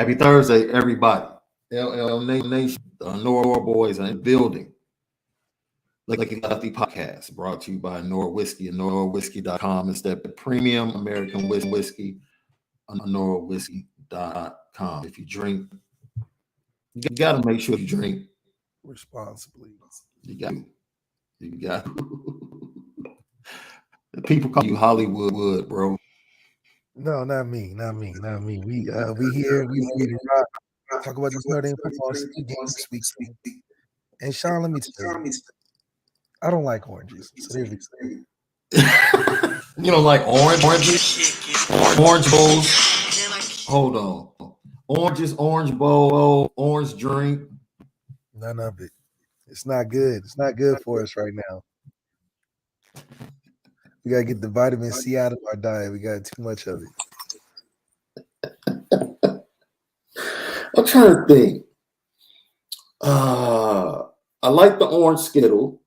Happy Thursday, everybody. LL Nation, the Onora boys are in the building. Lefty podcast brought to you by Notre Whisky and NoraWhisky.com. It's that premium American whiskey, NoraWhisky.com. If you drink, you got to make sure you drink responsibly. You got people call you Hollywood, bro. No, not me. We here. We ready to rock. Talk about this Notre Dame football game this weekend. And Shaun, let me tell you, I don't like oranges. So there we go. You don't like oranges? Orange bowls? Hold on. Oranges, orange bowl, orange drink. None of it. It's not good. It's not good for us right now. We gotta get the vitamin C out of our diet. We got too much of it. I'm trying to think. I like the orange Skittle.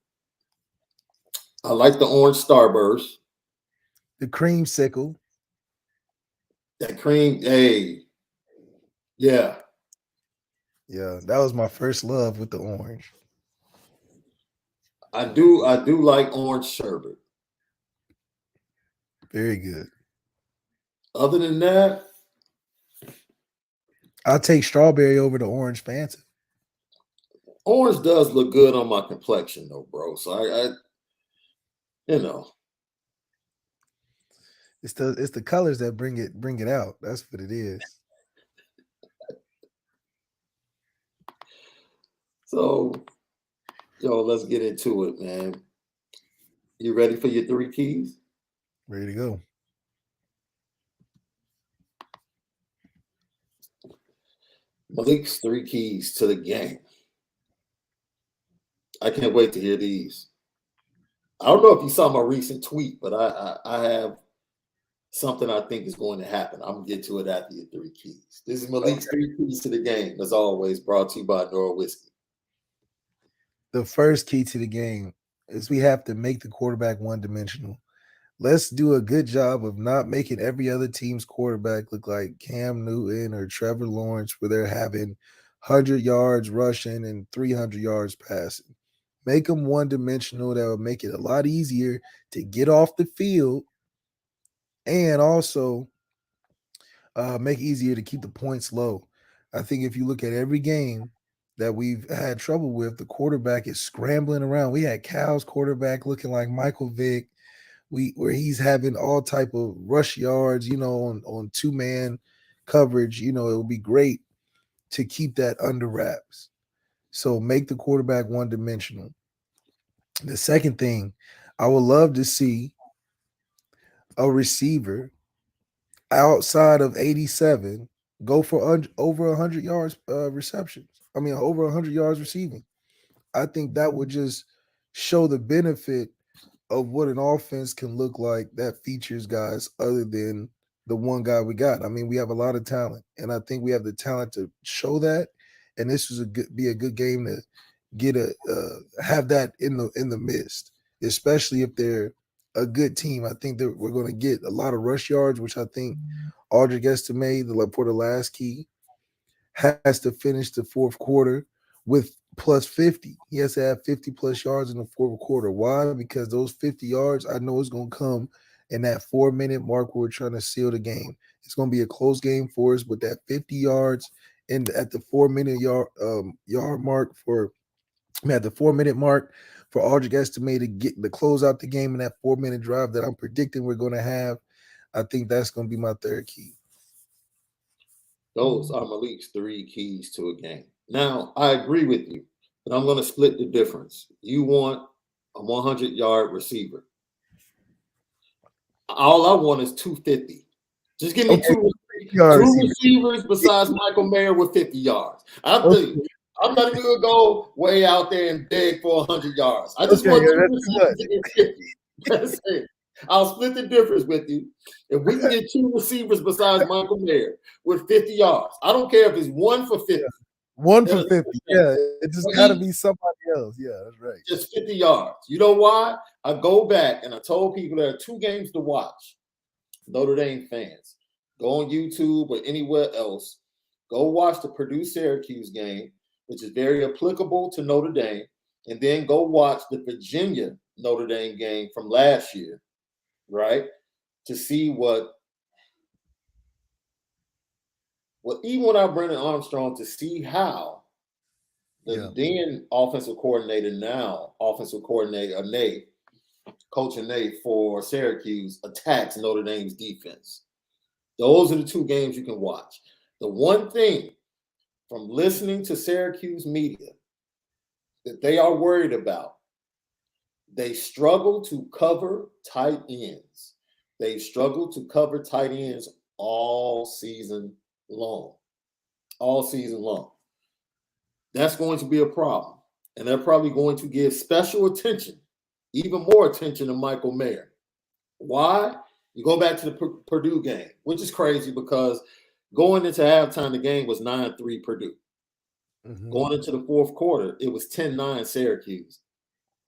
I like the orange Starburst. The creamsicle. That cream, hey. Yeah. Yeah, that was my first love with the orange. I do like orange sherbet. Very good. Other than that, I'll take strawberry over the orange Fanta. Orange does look good on my complexion, though, bro. So I you know, it's the colors that bring it out. That's what it is. So, let's get into it, man. You ready for your 3 keys? Ready to go. Malik's 3 keys to the game. I can't wait to hear these. I don't know if you saw my recent tweet, but I have something I think is going to happen. I'm going to get to it after your 3 keys. This is Malik's 3 keys to the game, as always, brought to you by Notre Whisky. The first key to the game is we have to make the quarterback one-dimensional. Let's do a good job of not making every other team's quarterback look like Cam Newton or Trevor Lawrence, where they're having 100 yards rushing and 300 yards passing. Make them one-dimensional. That would make it a lot easier to get off the field and also make it easier to keep the points low. I think if you look at every game that we've had trouble with, the quarterback is scrambling around. We had Cal's quarterback looking like Michael Vick, where he's having all type of rush yards, on 2-man coverage. It would be great to keep that under wraps. So make the quarterback one-dimensional. The second thing, I would love to see a receiver outside of 87 go for over 100 yards receptions. Over 100 yards receiving. I think that would just show the benefit of what an offense can look like that features guys other than the one guy we got. We have a lot of talent, and I think we have the talent to show that. And this was be a good game to get have that in the midst, especially if they're a good team. I think that we're going to get a lot of rush yards, which I think Aldrich estimated for the last key has to finish the fourth quarter with plus 50. He has to have 50 plus yards in the fourth quarter. Why? Because those 50 yards, I know it's going to come in that 4-minute mark where we're trying to seal the game. It's going to be a close game for us, but that 50 yards at the 4-minute yard mark at the 4-minute mark for Aldrich estimated to get the close out the game in that 4-minute drive that I'm predicting we're going to have. I think that's going to be my third key. Those are Malik's 3 keys to a game. Now, I agree with you, but I'm going to split the difference. You want a 100-yard receiver. All I want is 250. Just give me two receivers besides Michael Mayer with 50 yards. I'm not even going to go way out there and beg for 100 yards. I just want 2 receivers to get 50. That's it. I'll split the difference with you. If we can get 2 receivers besides Michael Mayer with 50 yards, I don't care if it's 1 for 50. 1 for 50. Yeah, it just got to be somebody else. Yeah, that's right. Just 50 yards. You know why? I go back and I told people there are 2 games to watch. Notre Dame fans, go on YouTube or anywhere else. Go watch the Purdue-Syracuse game, which is very applicable to Notre Dame, and then go watch the Virginia-Notre Dame game from last year, right? To see what even without Brennan Armstrong, to see how the then offensive coordinator, now offensive coordinator, Nate, coaching Nate for Syracuse, attacks Notre Dame's defense. Those are the two games you can watch. The one thing from listening to Syracuse media that they are worried about, they struggle to cover tight ends. They struggle to cover tight ends all season long. All season long. That's going to be a problem. And they're probably going to give special attention, even more attention to Michael Mayer. Why? You go back to the Purdue game, which is crazy because going into halftime, the game was 9-3 Purdue. Mm-hmm. Going into the fourth quarter, it was 10-9 Syracuse.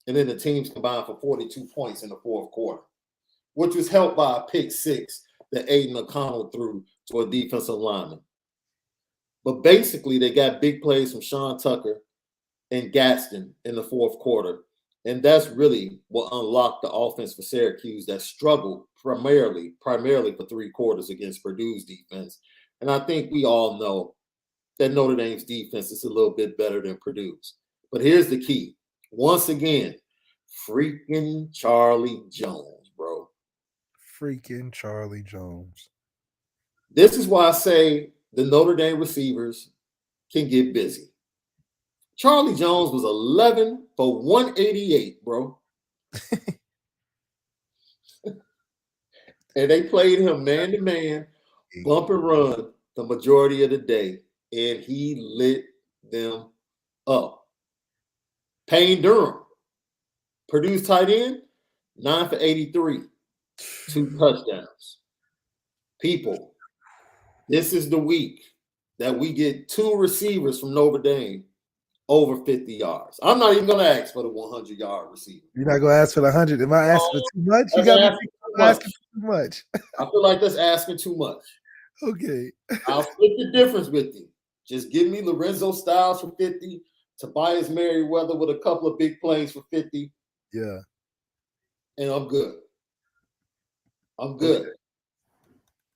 And then the teams combined for 42 points in the fourth quarter, which was helped by a pick six that Aiden O'Connell threw to a defensive lineman. But basically, they got big plays from Shaun Tucker and Gaston in the fourth quarter. And that's really what unlocked the offense for Syracuse that struggled primarily for 3 quarters against Purdue's defense. And I think we all know that Notre Dame's defense is a little bit better than Purdue's. But here's the key. Once again, freaking Charlie Jones, bro. Freaking Charlie Jones. This is why I say the Notre Dame receivers can get busy. Charlie Jones was 11 for 188, bro. And they played him man-to-man, bump and run the majority of the day, and he lit them up. Payne Durham, Purdue's tight end, 9 for 83, 2 touchdowns. People, this is the week that we get 2 receivers from Notre Dame over 50 yards. I'm not even going to ask for the 100-yard receiver. You're not going to ask for the 100. Am I asking for too much? You got me asking for too much. I feel like that's asking too much. Okay. I'll split the difference with you. Just give me Lorenzo Styles for 50, Tobias Merriweather with a couple of big plays for 50. Yeah. And I'm good. I'm good. Okay.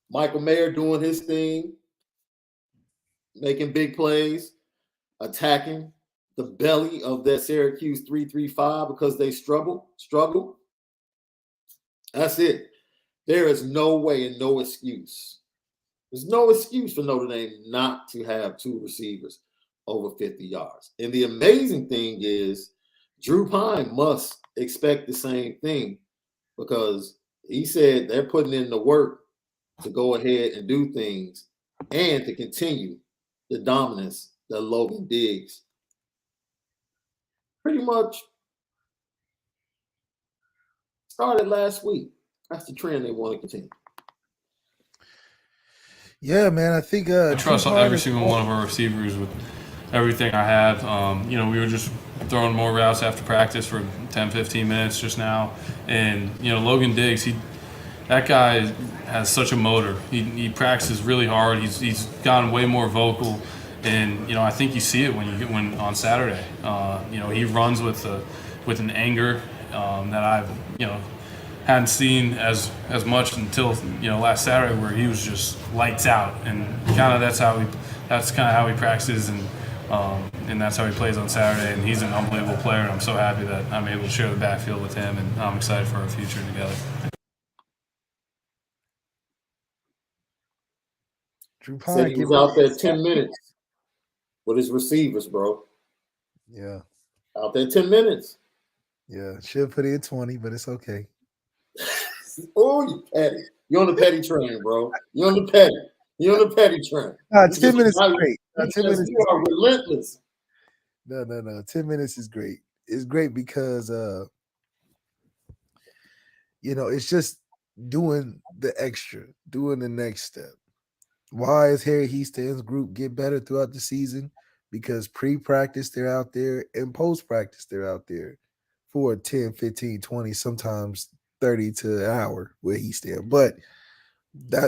Michael Mayer doing his thing, making big plays, attacking the belly of that Syracuse 3-3-5 because they struggle. That's it. There is no way and no excuse. There's no excuse for Notre Dame not to have 2 receivers over 50 yards. And the amazing thing is Drew Pine must expect the same thing because he said they're putting in the work to go ahead and do things and to continue the dominance that Logan Diggs pretty much started last week. That's the trend they want to continue. Yeah, man, I think I trust every single one of our receivers with everything I have. We were just throwing more routes after practice for 10, 15 minutes just now. And, Logan Diggs, that guy has such a motor. He practices really hard. He's gotten way more vocal. And, I think you see it when on Saturday. He runs with an anger that I've, hadn't seen as much until last Saturday, where he was just lights out, and kind of that's kind of how he practices, and that's how he plays on Saturday. And he's an unbelievable player, and I'm so happy that I'm able to share the backfield with him, and I'm excited for our future together. Drew Pine said he was out there 10 minutes with his receivers, bro. Yeah, out there 10 minutes. Yeah, should put in 20, but it's okay. Oh, you petty. You're on the petty train, bro. You're on the petty train. 10 minutes is great. 10 minutes you are relentless. No. 10 minutes is great. It's great because it's just doing the extra, doing the next step. Why is Harry Heastand's group get better throughout the season? Because pre-practice they're out there and post-practice they're out there for 10, 15, 20, sometimes 30 to an hour with Heastan. But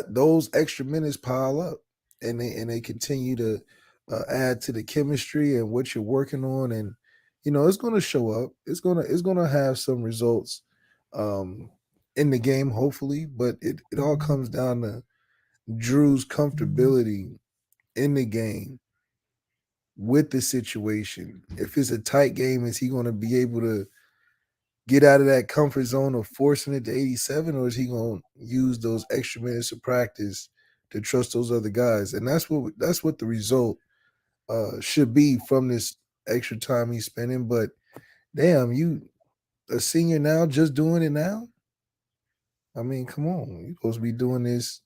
those extra minutes pile up. and they continue to add to the chemistry and what you're working on, and it's going to show up. It's going to have some results in the game, hopefully, but it all comes down to Drew's comfortability in the game with the situation. If it's a tight game, is he going to be able to get out of that comfort zone of forcing it to 87, or is he going to use those extra minutes of practice to trust those other guys? And that's what the result should be from this extra time he's spending. But damn, you a senior now, just doing it now? I mean, come on, you're supposed to be doing this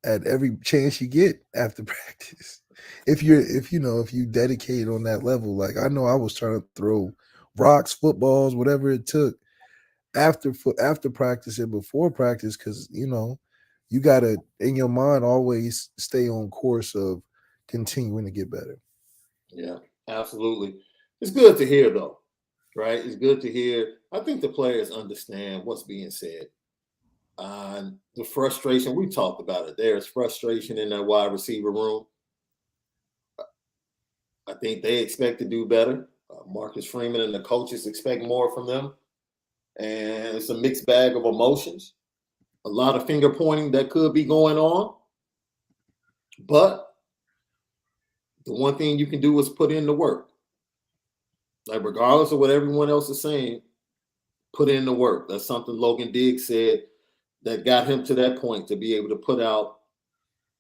at every chance you get after practice. If you dedicate on that level, like I know I was trying to throw rocks, footballs, whatever it took after practice and before practice, because you gotta in your mind always stay on course of continuing to get better. Yeah, absolutely. It's good to hear though, right? It's good to hear. I think the players understand what's being said. The frustration, we talked about it. There's frustration in that wide receiver room. I think they expect to do better. Marcus Freeman and the coaches expect more from them. And it's a mixed bag of emotions. A lot of finger pointing that could be going on. But the one thing you can do is put in the work. Like, regardless of what everyone else is saying, put in the work. That's something Logan Diggs said that got him to that point to be able to put up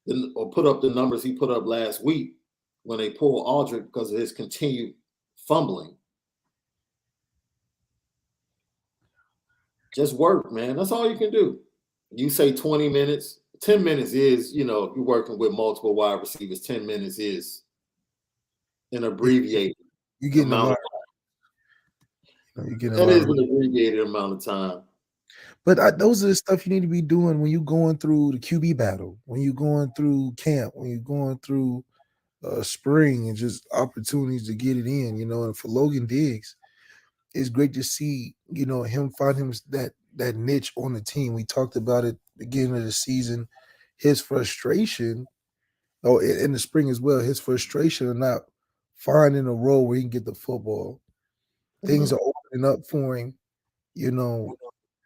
the numbers he put up last week when they pulled Aldridge because of his continued fumbling. Just work, man. That's all you can do. You say 20 minutes. 10 minutes is, if you're working with multiple wide receivers, 10 minutes is an abbreviated amount of time. That is an abbreviated amount of time. But those are the stuff you need to be doing when you're going through the QB battle, when you're going through camp, when you're going through spring and just opportunities to get it in, And for Logan Diggs, it's great to see, him find him that niche on the team. We talked about it beginning of the season. His frustration, in the spring as well, his frustration of not finding a role where he can get the football. Things are opening up for him,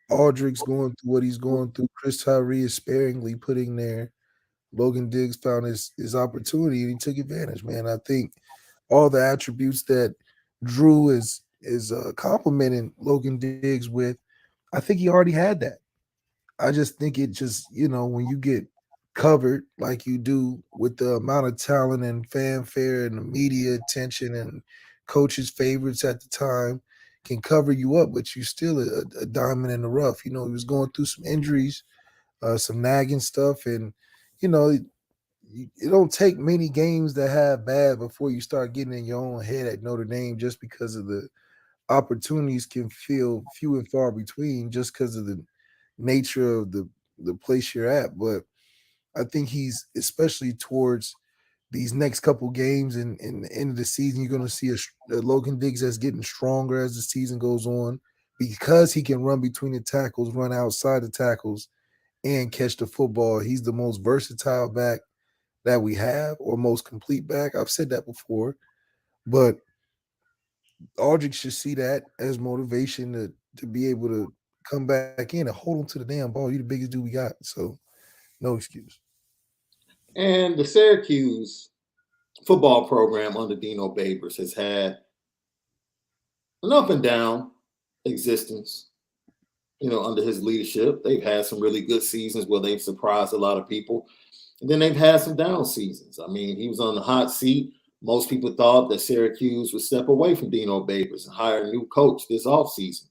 Aldrich's going through what he's going through. Chris Tyree is sparingly putting there. Logan Diggs found his opportunity and he took advantage, man. I think all the attributes that Drew is complimenting Logan Diggs with, I think he already had that. I just think it just, when you get covered like you do with the amount of talent and fanfare and the media attention and coaches' favorites at the time, can cover you up, but you're still a diamond in the rough. He was going through some injuries, some nagging stuff, and it don't take many games to have bad before you start getting in your own head at Notre Dame, just because of the opportunities can feel few and far between, just because of the nature of the place you're at. But I think he's, especially towards these next couple games and the end of the season, you're going to see a Logan Diggs that's getting stronger as the season goes on, because he can run between the tackles, run outside the tackles, and catch the football. He's the most versatile back that we have, or most complete back. I've said that before, but Aldrich should see that as motivation to be able to come back in and hold on to the damn ball. You're the biggest dude we got, so no excuse. And the Syracuse football program under Dino Babers has had an up and down existence, under his leadership. They've had some really good seasons where they've surprised a lot of people. And then they've had some down seasons. I mean, he was on the hot seat. Most people thought that Syracuse would step away from Dino Babers and hire a new coach this offseason,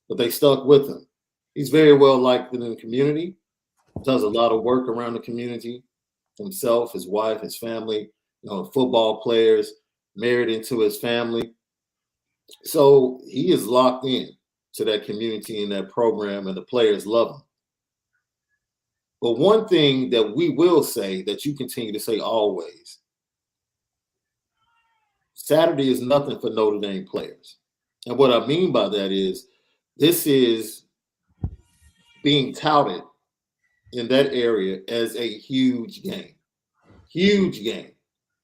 but they stuck with him. He's very well liked in the community, does a lot of work around the community, himself, his wife, his family, football players, married into his family. So he is locked in to that community and that program, and the players love him. But one thing that we will say, that you continue to say always, Saturday is nothing for Notre Dame players. And what I mean by that is, this is being touted in that area as a huge game. Huge game.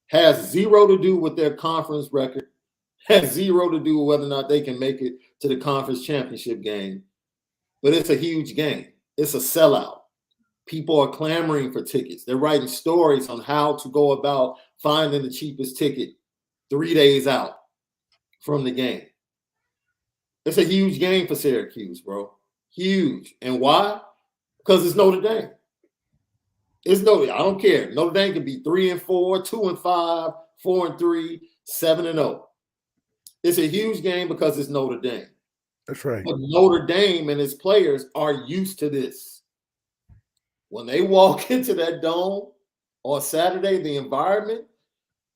Has zero to do with their conference record. Has zero to do with whether or not they can make it to the conference championship game. But it's a huge game. It's a sellout. People are clamoring for tickets. They're writing stories on how to go about finding the cheapest ticket 3 days out from the game. It's a huge game for Syracuse, bro. Huge. And why? Because it's Notre Dame. I don't care. Notre Dame can be 3-4, 2-5, 4-3, 7-0. It's a huge game because it's Notre Dame. That's right. But Notre Dame and its players are used to this. When they walk into that dome on Saturday, the environment,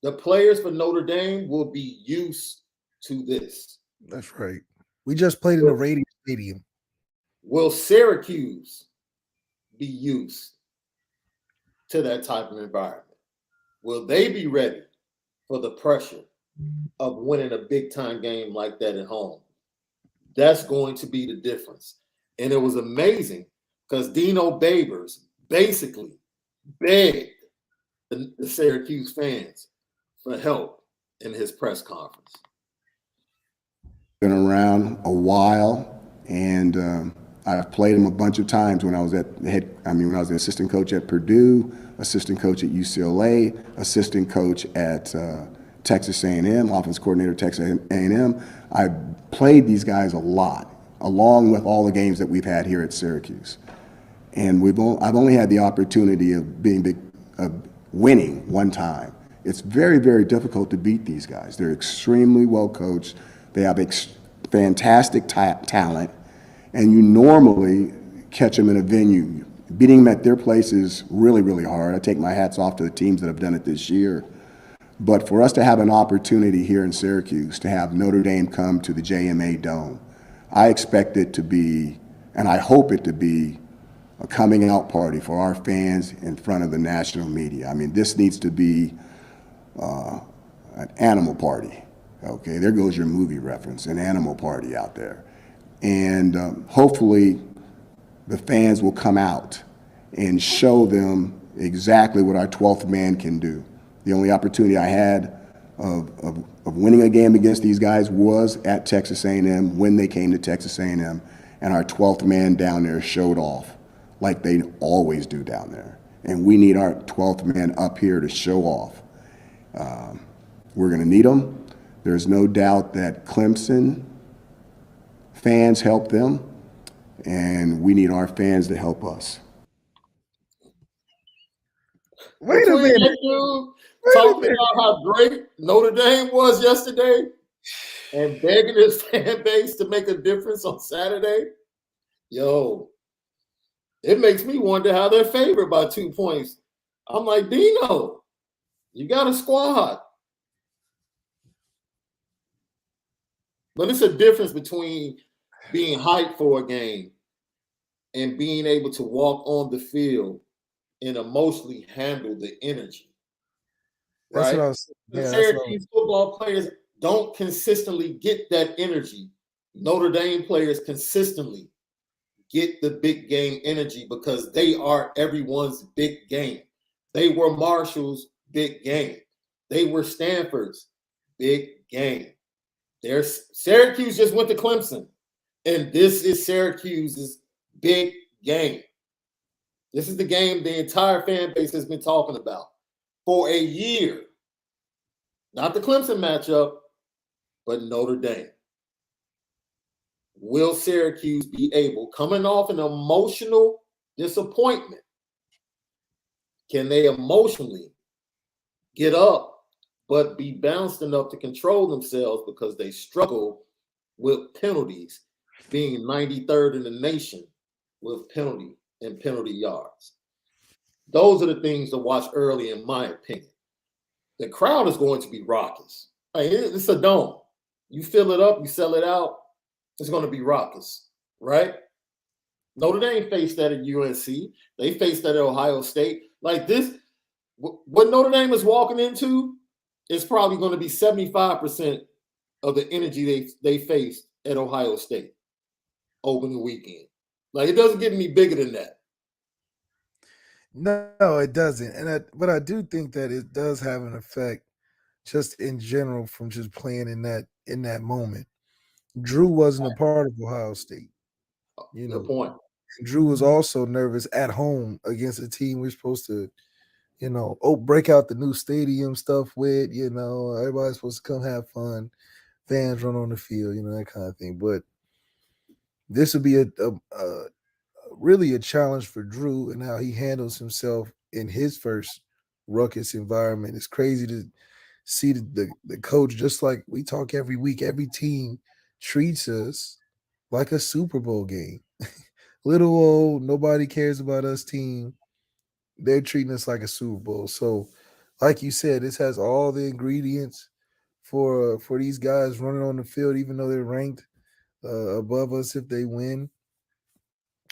the players for Notre Dame will be used to this. That's right. We just played in the Radiant Stadium. Will Syracuse be used to that type of environment? Will they be ready for the pressure of winning a big-time game like that at home? That's going to be the difference. And it was amazing because Dino Babers basically begged the Syracuse fans for help in his press conference. Been around a while, and I've played him a bunch of times when I was when I was the assistant coach at Purdue, assistant coach at UCLA, assistant coach at Texas A&M, offense coordinator at Texas A&M. I played these guys a lot, along with all the games that we've had here at Syracuse. And I've only had the opportunity of winning one time. It's very, very difficult to beat these guys. They're extremely well coached. They have fantastic talent, and you normally catch them in a venue. Beating them at their place is really, really hard. I take my hats off to the teams that have done it this year. But for us to have an opportunity here in Syracuse to have Notre Dame come to the JMA Dome, I expect it to be, and I hope it to be, a coming out party for our fans in front of the national media. I mean, this needs to be an animal party. Okay, there goes your movie reference, an animal party out there. And hopefully the fans will come out and show them exactly what our 12th man can do. The only opportunity I had of winning a game against these guys was at Texas A&M when they came to Texas A&M, and our 12th man down there showed off like they always do down there. And we need our 12th man up here to show off. We're going to need them. There's no doubt that Clemson fans help them, and we need our fans to help us. Wait a minute. Talking about how great Notre Dame was yesterday and begging his fan base to make a difference on Saturday. Yo, it makes me wonder how they're favored by 2 points. I'm like, Dino, you got a squad. But it's a difference between being hyped for a game and being able to walk on the field and emotionally handle the energy. That's right? what I was. The Yeah, Syracuse football players don't consistently get that energy. Notre Dame players consistently get the big game energy because they are everyone's big game. They were Marshall's big game. They were Stanford's big game. Syracuse just went to Clemson, and this is Syracuse's big game. This is the game the entire fan base has been talking about for a year. Not the Clemson matchup, but Notre Dame. Will Syracuse be able, coming off an emotional disappointment, can they emotionally get up but be balanced enough to control themselves because they struggle with penalties, being 93rd in the nation with penalty and penalty yards? Those are the things to watch early, in my opinion. The crowd is going to be raucous. It's a dome. You fill it up, you sell it out, it's going to be raucous, right? Notre Dame faced that at UNC. They faced that at Ohio State. Like this, what Notre Dame is walking into is probably going to be 75% of the energy they faced at Ohio State opening weekend. Like, it doesn't get any bigger than that. No, it doesn't. But I do think that it does have an effect just in general from just playing in that moment. Drew wasn't a part of Ohio State. Good point. Drew was also nervous at home against a team we're supposed to, break out the new stadium stuff with, everybody's supposed to come have fun, fans run on the field, that kind of thing. But this would be a really a challenge for Drew and how he handles himself in his first ruckus environment. It's crazy to see the coach, just like we talk every week, every team treats us like a Super Bowl game. Little old, nobody cares about us team. They're treating us like a Super Bowl. So, like you said, this has all the ingredients for these guys running on the field, even though they're ranked above us if they win.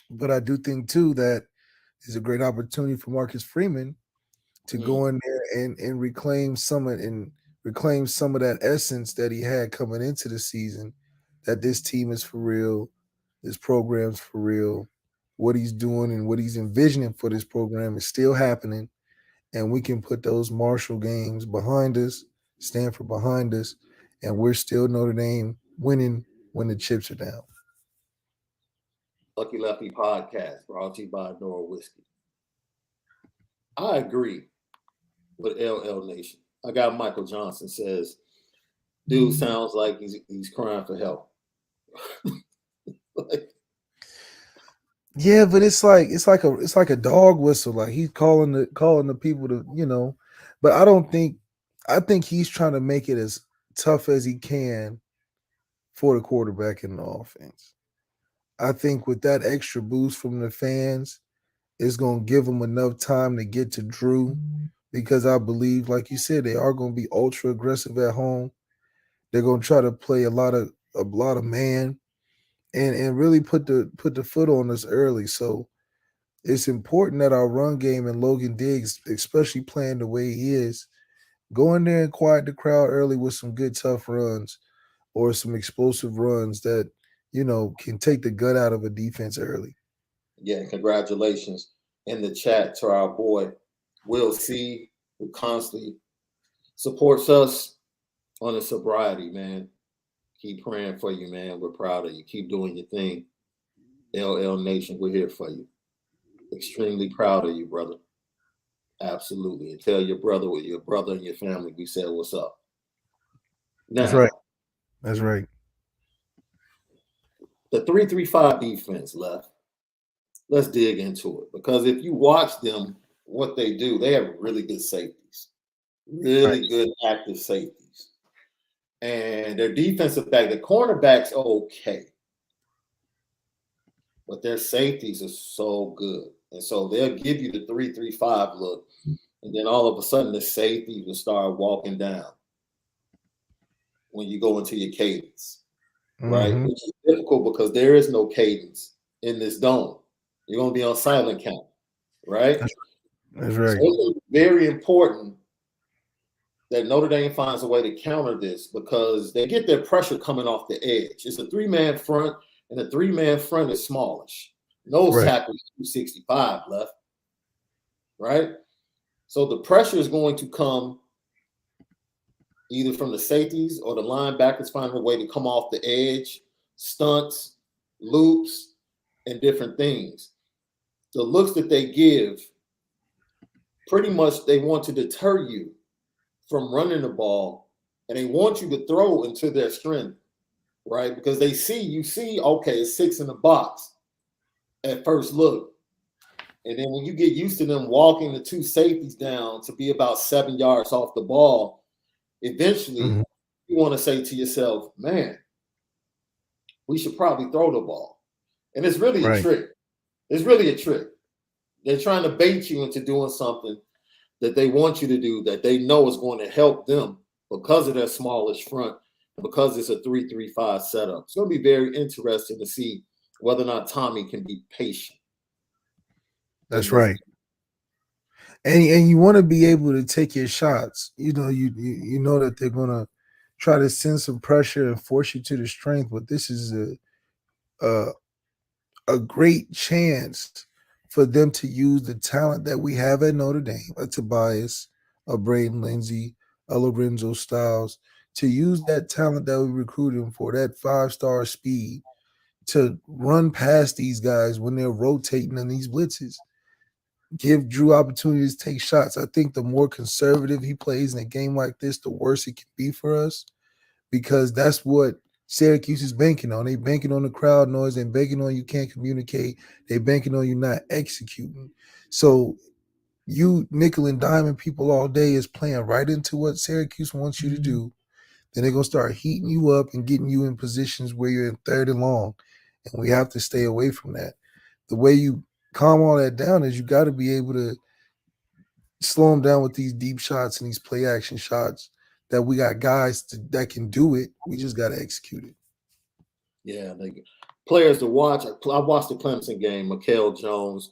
But I do think too that is a great opportunity for Marcus Freeman to go in there and reclaim some of that essence that he had coming into the season. That this team is for real, this program's for real. What he's doing and what he's envisioning for this program is still happening, and we can put those Marshall games behind us, Stanford behind us, and we're still Notre Dame winning when the chips are down. Lucky Lefty podcast brought to you by Onora Whisky. I agree with LL Nation. I got Michael Johnson says, dude sounds like he's crying for help. Yeah, but it's like a dog whistle. Like he's calling the people to, but I think he's trying to make it as tough as he can for the quarterback in the offense. I think with that extra boost from the fans, it's going to give him enough time to get to Drew, because I believe, like you said, they are going to be ultra aggressive at home. They're going to try to play a lot of man and really put the foot on us early. So it's important that our run game and Logan Diggs, especially playing the way he is, go in there and quiet the crowd early with some good tough runs or some explosive runs that can take the gut out of a defense early. Yeah, congratulations in the chat to our boy Will C, who constantly supports us on the sobriety, man. Keep praying for you, man. We're proud of you. Keep doing your thing. LL Nation, we're here for you. Extremely proud of you, brother. Absolutely. And tell your brother and your family we said what's up. Now, That's right. The 3-3-5 defense left. Let's dig into it, because if you watch them, what they do, they have really good safeties, really good active safeties. And their defensive back, the cornerbacks are okay, but their safeties are so good. And so they'll give you the 3-3-5 look, and then all of a sudden the safety will start walking down when you go into your cadence, right? Which is difficult because there is no cadence in this dome. You're going to be on silent count, right? That's right. So it's very important that Notre Dame finds a way to counter this, because they get their pressure coming off the edge. It's a 3-man front, and the 3-man front is smallish. Nose tackle is 265 left, right? So the pressure is going to come either from the safeties or the linebackers finding a way to come off the edge, stunts, loops, and different things. The looks that they give, pretty much they want to deter you from running the ball, and they want you to throw into their strength, right? Because they see, okay, it's 6 in the box at first look. And then when you get used to them walking the 2 safeties down to be about 7 yards off the ball, eventually you want to say to yourself, man, we should probably throw the ball. And it's really a trick. It's really a trick. They're trying to bait you into doing something that they want you to do, that they know is going to help them because of their smallish front, because it's a 3-3-5 setup. It's going to be very interesting to see whether or not Tommy can be patient. That's right. And you want to be able to take your shots. You know that they're going to try to send some pressure and force you to the strength, but this is a great chance for them to use the talent that we have at Notre Dame, a Tobias, a Braden Lindsay, a Lorenzo Styles, to use that talent that we recruited him for, that 5-star speed, to run past these guys when they're rotating in these blitzes. Give Drew opportunities to take shots. I think the more conservative he plays in a game like this, the worse it can be for us, because that's what Syracuse is banking on. They banking on the crowd noise. They banking on you can't communicate. They banking on you not executing. So you nickel and diamond people all day is playing right into what Syracuse wants you to do. Then they're going to start heating you up and getting you in positions where you're in 3rd and long. And we have to stay away from that. The way you calm all that down is you got to be able to slow them down with these deep shots and these play action shots that we got guys that can do it. We just got to execute it. Yeah, players to watch. I watched the Clemson game. Mikael Jones,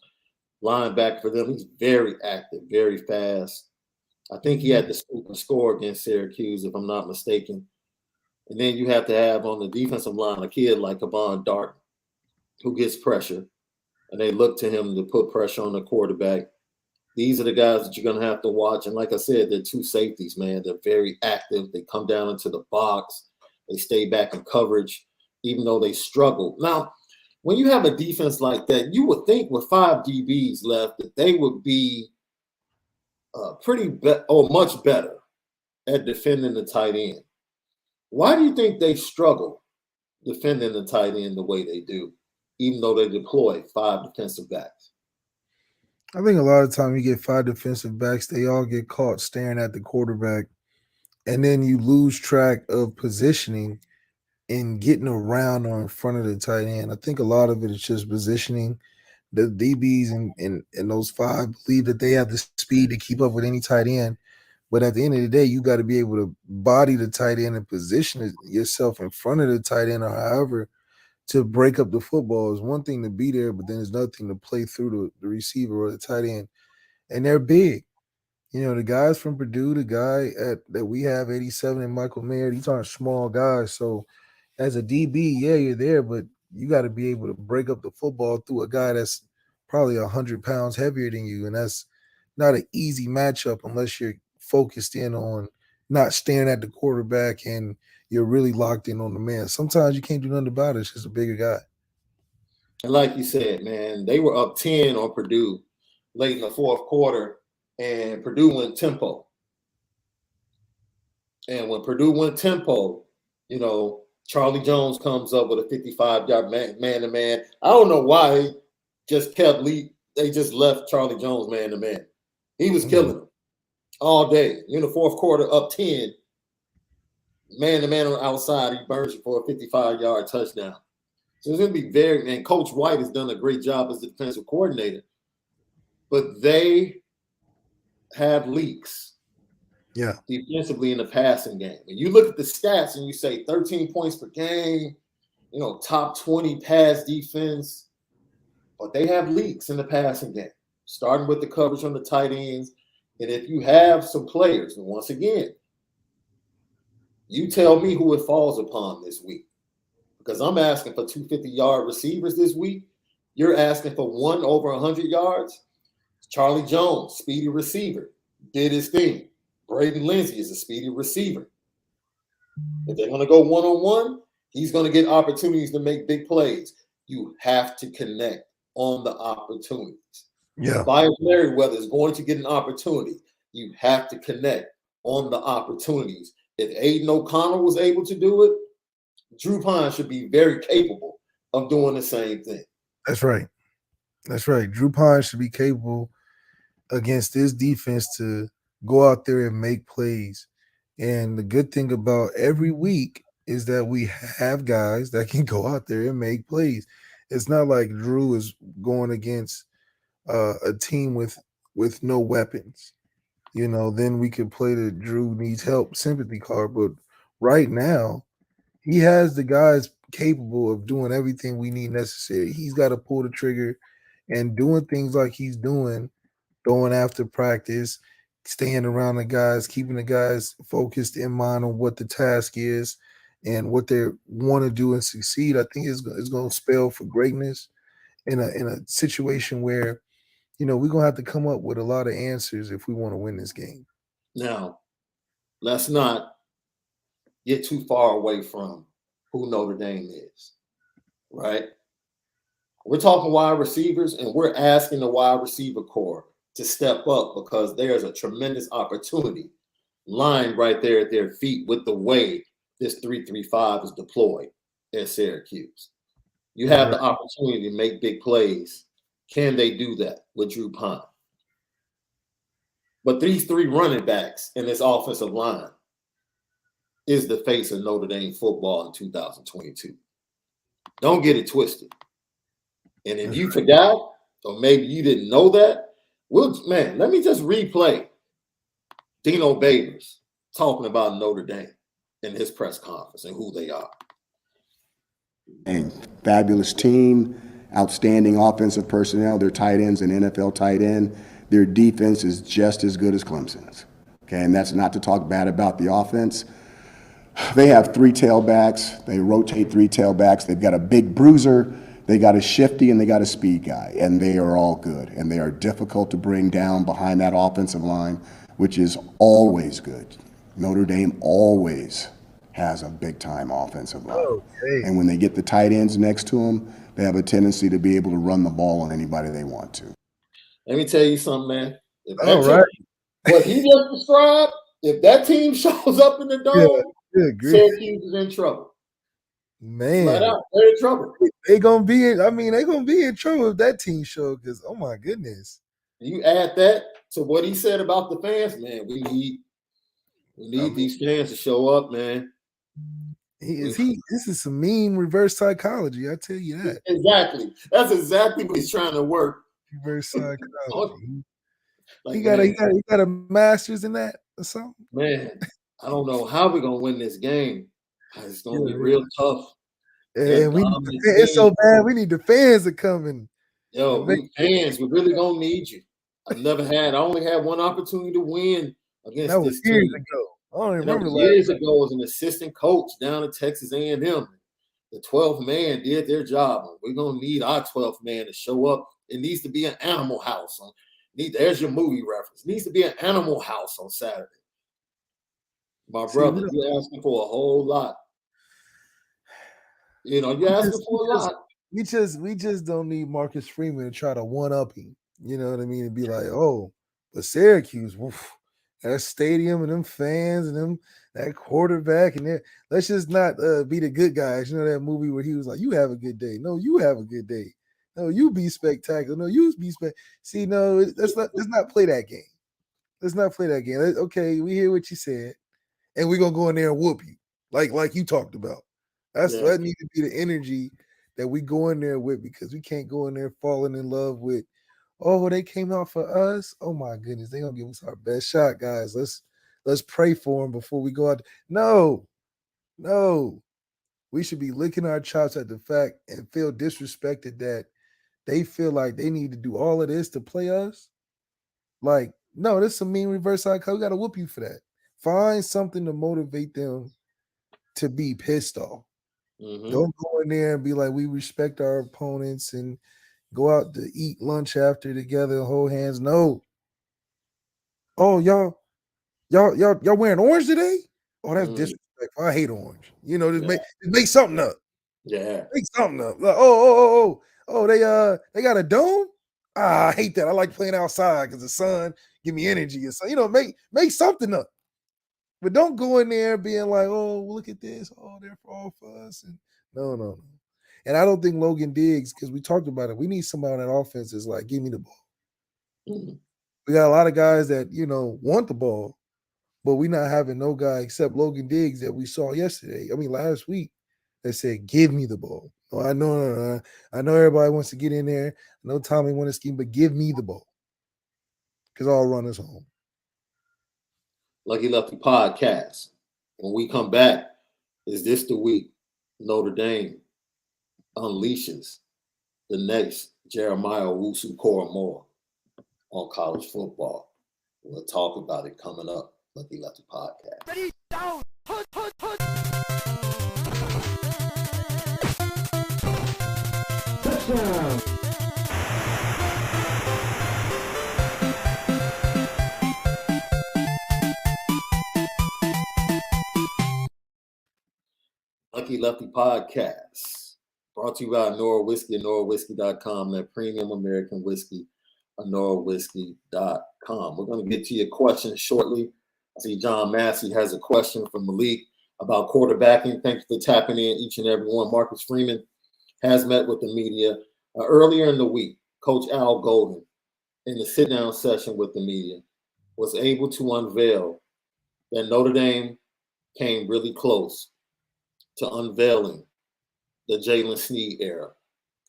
linebacker for them. He's very active, very fast. I think he had the score against Syracuse, if I'm not mistaken. And then you have to have on the defensive line a kid like Kavon Darton, who gets pressure, and they look to him to put pressure on the quarterback. These are the guys that you're going to have to watch. And like I said, they're two safeties, man. They're very active. They come down into the box. They stay back in coverage, even though they struggle. Now, when you have a defense like that, you would think with 5 DBs left that they would be much better at defending the tight end. Why do you think they struggle defending the tight end the way they do, even though they deploy 5 defensive backs? I think a lot of time you get 5 defensive backs, they all get caught staring at the quarterback, and then you lose track of positioning and getting around or in front of the tight end. I think a lot of it is just positioning. The DBs and those 5 believe that they have the speed to keep up with any tight end. But at the end of the day, you got to be able to body the tight end and position yourself in front of the tight end or however to break up the football. Is one thing to be there, but then there's nothing to play through the receiver or the tight end. And they're big. You know, the guys from Purdue, the guy that we have, 87, and Michael Mayer, these aren't small guys. So as a DB, yeah, you're there, but you got to be able to break up the football through a guy that's probably 100 pounds heavier than you. And that's not an easy matchup unless you're focused in on not staring at the quarterback and you're really locked in on the man. Sometimes you can't do nothing about it. It's just a bigger guy. And like you said, man, they were up 10 on Purdue late in the 4th quarter, and Purdue went tempo. And when Purdue went tempo, you know, Charlie Jones comes up with a 55-yard man-to-man. I don't know why they just left Charlie Jones man-to-man. He was killing them all day. In the 4th quarter, up 10, man-to-man on the outside, he burns you for a 55-yard touchdown. So it's going to be and Coach White has done a great job as the defensive coordinator. But they have leaks. Yeah. Defensively in the passing game. And you look at the stats and you say 13 points per game, you know, top 20 pass defense, but they have leaks in the passing game, starting with the coverage on the tight ends. And if you have some players, and once again, you tell me who it falls upon this week, because I'm asking for 250-yard receivers this week. You're asking for 1 over 100 yards. Charlie Jones, speedy receiver, did his thing. Braden Lindsay is a speedy receiver. If they're going to go one-on-one, he's going to get opportunities to make big plays. You have to connect on the opportunities. Yeah. Byron Merriweather is going to get an opportunity. You have to connect on the opportunities. If Aiden O'Connell was able to do it, Drew Pine should be very capable of doing the same thing. That's right. That's right. Drew Pine should be capable against this defense to go out there and make plays. And the good thing about every week is that we have guys that can go out there and make plays. It's not like Drew is going against a team with no weapons. You know, then we could play the Drew needs help sympathy card. But right now, he has the guys capable of doing everything we need necessary. He's got to pull the trigger and doing things like he's doing, going after practice, staying around the guys, keeping the guys focused in mind on what the task is and what they want to do and succeed. I think it's going to spell for greatness in a situation where we're gonna have to come up with a lot of answers if we want to win this game. Now, let's not get too far away from who Notre Dame is, right? We're talking wide receivers, and we're asking the wide receiver core to step up because there's a tremendous opportunity lying right there at their feet with the way this 3-3-5 is deployed at Syracuse. You have the opportunity to make big plays. Can they do that with Drew Pine? But these 3 running backs in this offensive line is the face of Notre Dame football in 2022. Don't get it twisted. And if you forgot, or maybe you didn't know that, let me just replay Dino Babers talking about Notre Dame in his press conference and who they are. And fabulous team, outstanding offensive personnel. Their tight ends and NFL tight end. Their defense is just as good as Clemson's. Okay, and that's not to talk bad about the offense. They have 3 tailbacks. They rotate 3 tailbacks. They've got a big bruiser. They got a shifty and they got a speed guy, and they are all good. And they are difficult to bring down behind that offensive line, which is always good. Notre Dame always has a big-time offensive line. Okay. And when they get the tight ends next to them, they have a tendency to be able to run the ball on anybody they want to. Let me tell you something, man. What he just described, if that team shows up in the dome, Syracuse is in trouble. Man, they're in trouble. They're gonna be in trouble if that team shows, because oh my goodness. You add that to what he said about the fans, man. We need these fans to show up, man. This is some mean reverse psychology, I tell you that. Exactly. That's exactly what he's trying to work. Reverse psychology. He got a master's in that or something. Man, I don't know how we're gonna win this game. It's gonna be real tough. And it's so bad. We need the fans to come in. Yo, fans, we really gonna need you. I only had one opportunity to win against that was this years team. Ago. I don't remember years ago as an assistant coach down at Texas A&M. The 12th man did their job. We're gonna need our 12th man to show up. It needs to be an Animal House. There's your movie reference. It needs to be an Animal House on Saturday. My brother, you're asking for a whole lot. You're asking for a lot. We just don't need Marcus Freeman to try to one-up him. You know what I mean? And be like, oh, but Syracuse, that stadium and them fans and that quarterback and let's just not be the good guys. You know that movie where he was like, you have a good day. No, you have a good day. No, you be spectacular. No, you be See, no, let's not play that game. Let's not play that game. Okay, we hear what you said, and we're gonna go in there and whoop you, like you talked about. That needs to be the energy that we go in there with, because we can't go in there falling in love with, oh, they came out for us. Oh my goodness, they're gonna give us our best shot, guys. Let's pray for them before we go out. No. We should be licking our chops at the fact and feel disrespected that they feel like they need to do all of this to play us. Like, no, this is some mean reverse psychology. We got to whoop you for that. Find something to motivate them to be pissed off. Mm-hmm. Don't go in there and be like, we respect our opponents and go out to eat lunch after together and hold hands. No. Oh, y'all wearing orange today? Oh, that's disrespectful. I hate orange. Just make something up. Yeah. Make something up. Like, they got a dome? I hate that. I like playing outside because the sun give me energy. And so, make something up. But don't go in there being like, oh, look at this. Oh, they're all for us. And no. And I don't think Logan Diggs, because we talked about it, we need somebody on that offense that's like, give me the ball. Mm-hmm. We got a lot of guys that, want the ball, but we're not having no guy except Logan Diggs that we saw last week, that said, give me the ball. Oh, I know everybody wants to get in there. I know Tommy wants to scheme, but give me the ball. Because I'll run us home. Lucky Lefty podcast. When we come back, is this the week Notre Dame unleashes the next Jeremiah Owusu-Koramoah on college football? We'll talk about it coming up. Lucky Lefty podcast. Ready, down, put. Touchdown. Mikey Lefty Podcast, brought to you by Onora Whisky, OnoraWhisky.com, that premium American whiskey, OnoraWhisky.com. We're going to get to your questions shortly. I see John Massey has a question from Malik about quarterbacking. Thanks for tapping in, each and every one. Marcus Freeman has met with the media. Earlier in the week, Coach Al Golden, in the sit-down session with the media, was able to unveil that Notre Dame came really close to unveiling the Jalen Sneed era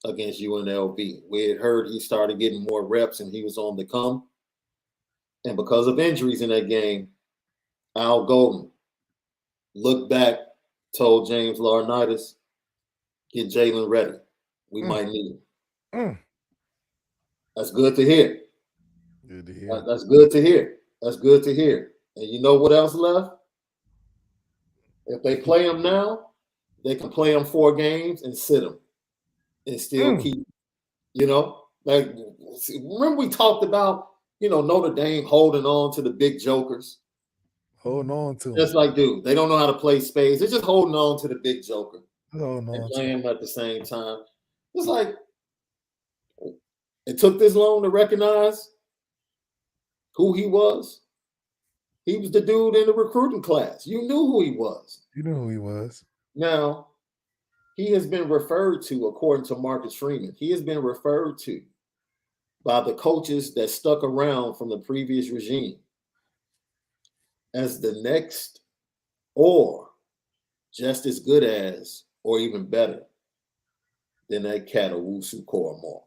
against UNLV. We had heard he started getting more reps and he was on the come. And because of injuries in that game, Al Golden looked back, told James Laurinaitis, get Jalen ready. We might need him. That's good to hear. Good to hear. That's good to hear. That's good to hear. And you know what else left? If they play him now, they can play him 4 games and sit him and still keep, like, remember we talked about, Notre Dame holding on to the big jokers. Holding on to Just like, dude, they don't know how to play spades. They're just holding on to the big joker and playing him at the same time. It's like, it took this long to recognize who he was. He was the dude in the recruiting class. You knew who he was. You knew who he was. Now, he has been referred to, according to Marcus Freeman, he has been referred to by the coaches that stuck around from the previous regime as the next or just as good as or even better than that cat Owusu Koromor,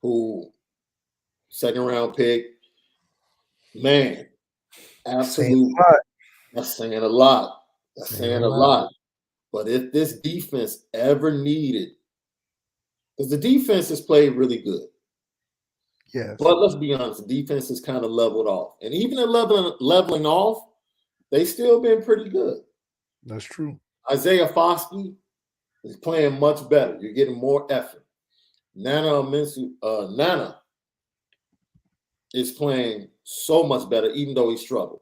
who second-round pick, man, absolute. That's saying a lot. That's saying a lot. But if this defense ever needed, because the defense has played really good. Yes. But let's be honest, the defense has kind of leveled off. And even in leveling off, they still been pretty good. That's true. Isaiah Foskey is playing much better. You're getting more effort. Nana is playing so much better, even though he struggled.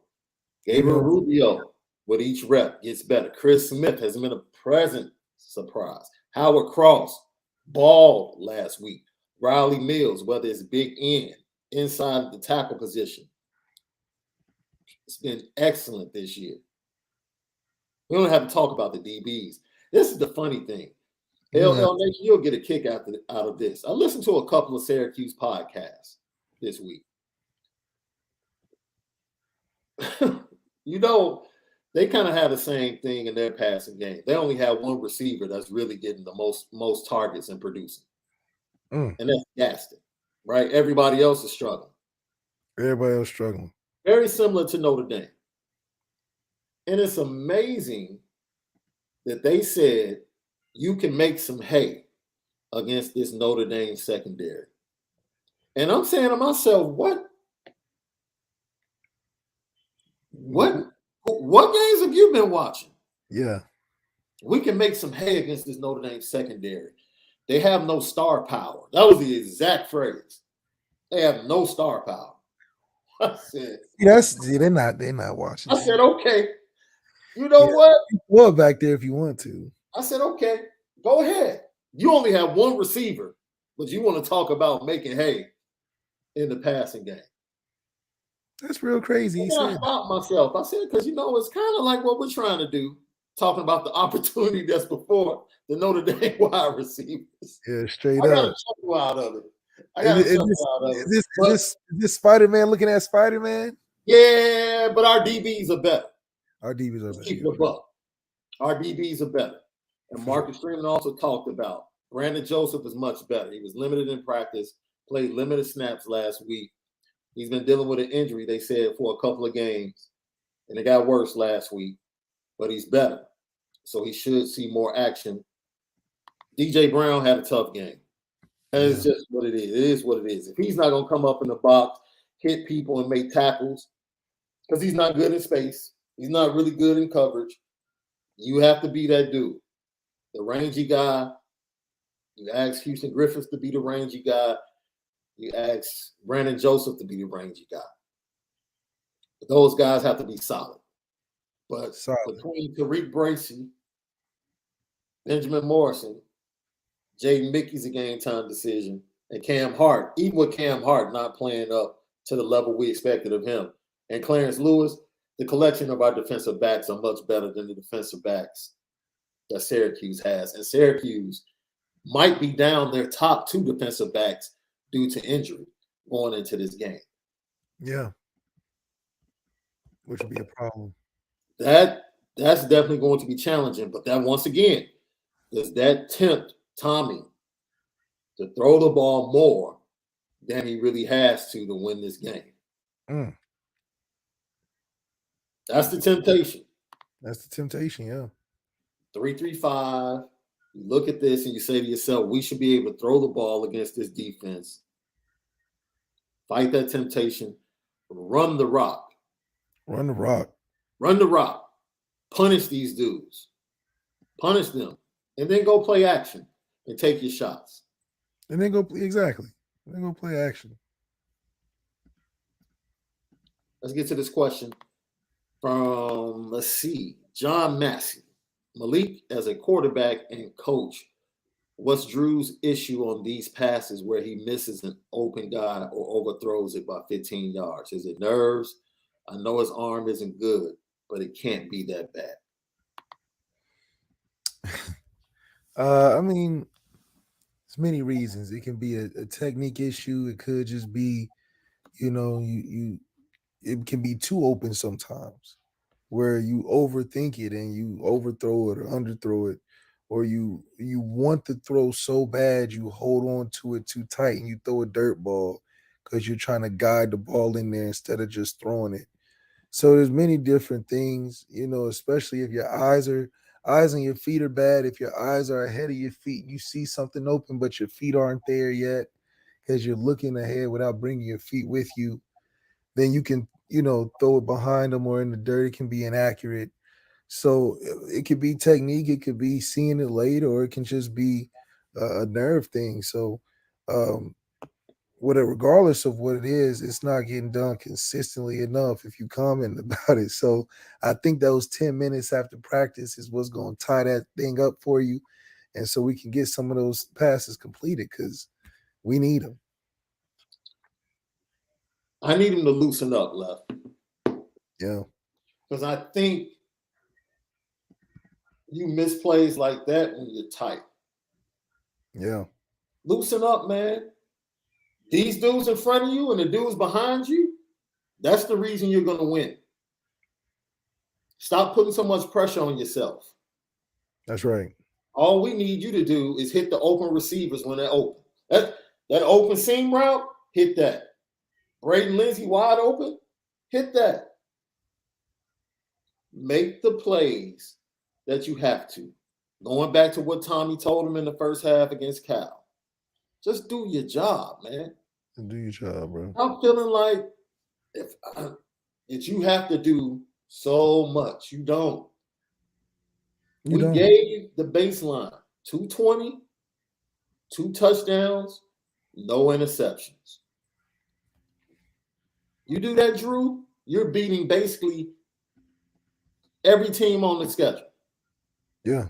Gabriel Rubio, with each rep, gets better. Chris Smith has been a pleasant surprise. Howard Cross balled last week. Riley Mills, whether it's big end, inside the tackle position, it's been excellent this year. We don't have to talk about the DBs. This is the funny thing. LL Nation, you'll get a kick out of this. I listened to a couple of Syracuse podcasts this week. They kind of have the same thing in their passing game. They only have one receiver that's really getting the most targets and producing. And that's Gaston, right? Everybody else is struggling. Very similar to Notre Dame. And it's amazing that they said you can make some hay against this Notre Dame secondary. And I'm saying to myself, what games have you been watching? Yeah. We can make some hay against this Notre Dame secondary. They have no star power. That was the exact phrase. They have no star power. I said, they're not watching. I said, okay. You know what? Well, back there if you want to. I said, okay, go ahead. You only have one receiver, but you want to talk about making hay in the passing game. That's real crazy. I stopped myself. I said, because it's kind of like what we're trying to do, talking about the opportunity that's before the Notre Dame wide receivers. Yeah, straight up. I got to chuckle out of it. Is this Spider-Man looking at Spider-Man? Yeah, but our DBs are better. Keep the buck. Our DBs are better. And Marcus Freeman also talked about Brandon Joseph is much better. He was limited in practice, played limited snaps last week. He's been dealing with an injury, they said, for a couple of games. And it got worse last week, but he's better. So he should see more action. DJ Brown had a tough game. And it's just what it is. It is what it is. If he's not going to come up in the box, hit people and make tackles, because he's not good in space, he's not really good in coverage, you have to be that dude. The rangy guy. You ask Houston Griffiths to be the rangy guy. You ask Brandon Joseph to be the rangy guy. But those guys have to be solid. But between Tariq Bracy Benjamin Morrison, Jaden Mickey's a game time decision, and Cam Hart, even with Cam Hart not playing up to the level we expected of him, and Clarence Lewis, the collection of our defensive backs are much better than the defensive backs that Syracuse has. And Syracuse might be down their top 2 defensive backs due to injury going into this game. Yeah. Which would be a problem. That's definitely going to be challenging. But that, once again, does that tempt Tommy to throw the ball more than he really has to win this game? That's the temptation. That's the temptation, yeah. 3-3-5. You look at this and you say to yourself, we should be able to throw the ball against this defense. Fight that temptation. Run the rock. Run the rock. Run the rock. Punish these dudes. Punish them. And then go play action and take your shots. And then go play, exactly. Then go play action. Let's get to this question from, let's see, John Massey. Malik, as a quarterback and coach, what's Drew's issue on these passes where he misses an open guy or overthrows it by 15 yards? Is it nerves? I know his arm isn't good, but it can't be that bad. I mean, there's many reasons. It can be a technique issue. It could just be, it can be too open sometimes, where you overthink it and you overthrow it or underthrow it, or you want to throw so bad you hold on to it too tight and you throw a dirt ball because you're trying to guide the ball in there instead of just throwing it. So there's many different things, especially if your eyes and your feet are bad. If your eyes are ahead of your feet, you see something open, but your feet aren't there yet because you're looking ahead without bringing your feet with you. Then you can, throw it behind them or in the dirt. It can be inaccurate. So it could be technique. It could be seeing it late, or it can just be a nerve thing. So regardless of what it is, it's not getting done consistently enough if you comment about it. So I think those 10 minutes after practice is what's going to tie that thing up for you. And so we can get some of those passes completed because we need them. I need him to loosen up, Left. Yeah. Because I think you miss plays like that when you're tight. Yeah. Loosen up, man. These dudes in front of you and the dudes behind you, that's the reason you're going to win. Stop putting so much pressure on yourself. That's right. All we need you to do is hit the open receivers when they're open. That open seam route, hit that. Braden Lindsey wide open, hit that. Make the plays that you have to. Going back to what Tommy told him in the first half against Cal. Just do your job, man. Do your job, bro. I'm feeling like that you have to do so much. You don't. We gave the baseline 220, 2 touchdowns, no interceptions. You do that, Drew, you're beating basically every team on the schedule. Yeah.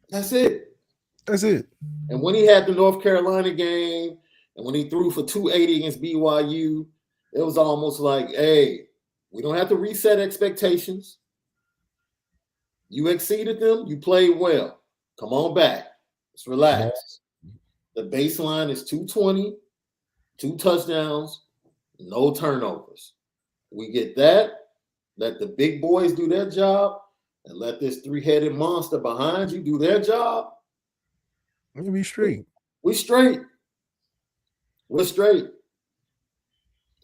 That's it. That's it. And when he had the North Carolina game and when he threw for 280 against BYU, it was almost like, hey, we don't have to reset expectations. You exceeded them. You played well. Come on back. Let's relax. The baseline is 220, 2 touchdowns, no turnovers. We get that. Let the big boys do their job and let this 3-headed monster behind you do their job. We'll be straight. We're straight. We're straight.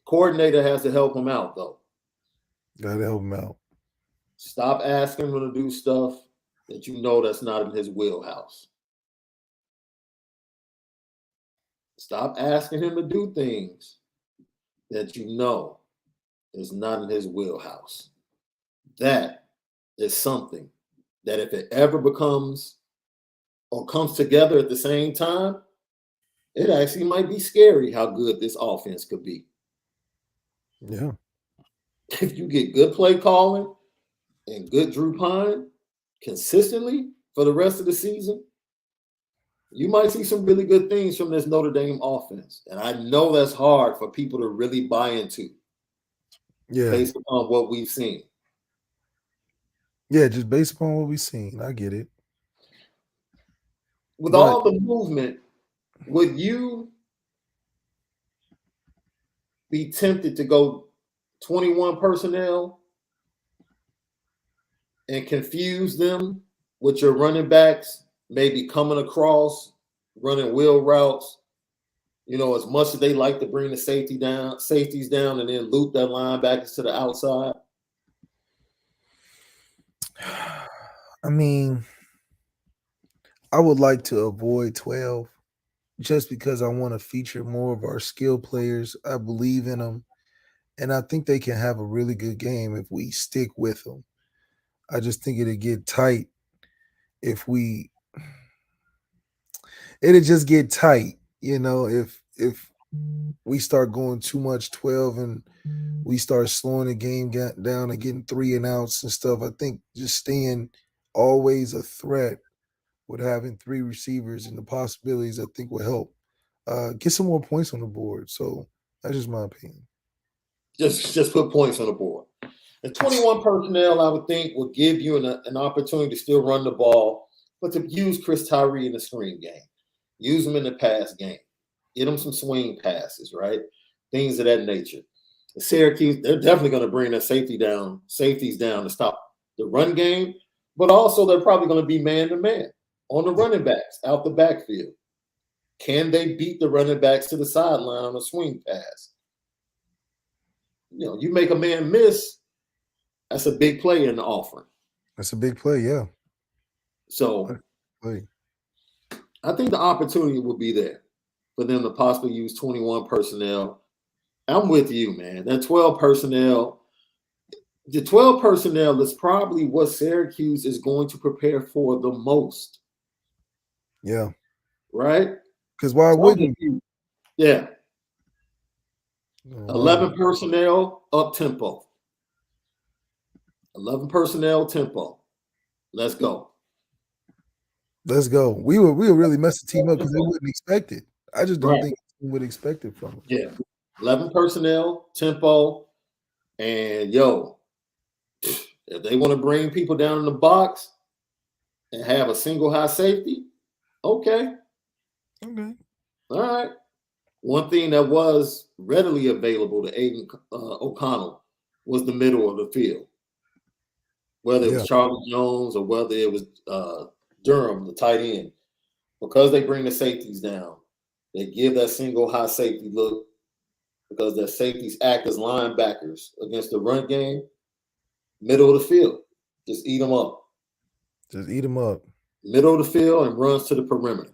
Coordinator has to help him out, though. Got to help him out. Stop asking him to do stuff that you know that's not in his wheelhouse. Stop asking him to do things that you know is not in his wheelhouse. That is something that if it ever becomes or comes together at the same time, it actually might be scary how good this offense could be. Yeah. If you get good play calling and good Drew Pine consistently for the rest of the season, you might see some really good things from this Notre Dame offense. And I know that's hard for people to really buy into based upon what we've seen. Yeah, just based upon what we've seen. I get it. With all the movement, would you be tempted to go 21 personnel and confuse them with your running backs, maybe coming across, running wheel routes? As much as they like to bring the safeties down, and then loop that linebackers to the outside. I mean, I would like to avoid 12 just because I want to feature more of our skill players. I believe in them, and I think they can have a really good game if we stick with them. I just think it'd get tight if it'd just get tight, if we start going too much 12 and we start slowing the game down and getting 3 and outs and stuff. I think just staying always a threat with having 3 receivers and the possibilities, I think, will help get some more points on the board. So that's just my opinion. Just put points on the board. The 21 personnel, I would think, will give you an opportunity to still run the ball, but to use Chris Tyree in the screen game, use him in the pass game, get him some swing passes, right? Things of that nature. The Syracuse, they're definitely going to bring their safeties down to stop the run game, but also they're probably going to be man-to-man on the running backs out the backfield. Can they beat the running backs to the sideline on a swing pass? You make a man miss, that's a big play in the offering. That's a big play, yeah. So I think the opportunity will be there for them to possibly use 21 personnel. I'm with you, man. That 12 personnel, the 12 personnel is probably what Syracuse is going to prepare for the most. Yeah. Right? Because why wouldn't you? Yeah. 11 personnel up tempo. 11 personnel tempo. Let's go. Let's go. We will really mess the team up because they wouldn't expect it. I just don't think we would expect it from them. Yeah. 11 personnel, tempo, and if they want to bring people down in the box and have a single high safety, okay. Okay. All right. One thing that was readily available to Aiden O'Connell was the middle of the field. Whether it was Charlie Jones or whether it was Durham, the tight end. Because they bring the safeties down, they give that single high safety look because their safeties act as linebackers against the run game. Middle of the field. Just eat them up. Just eat them up. Middle of the field and runs to the perimeter.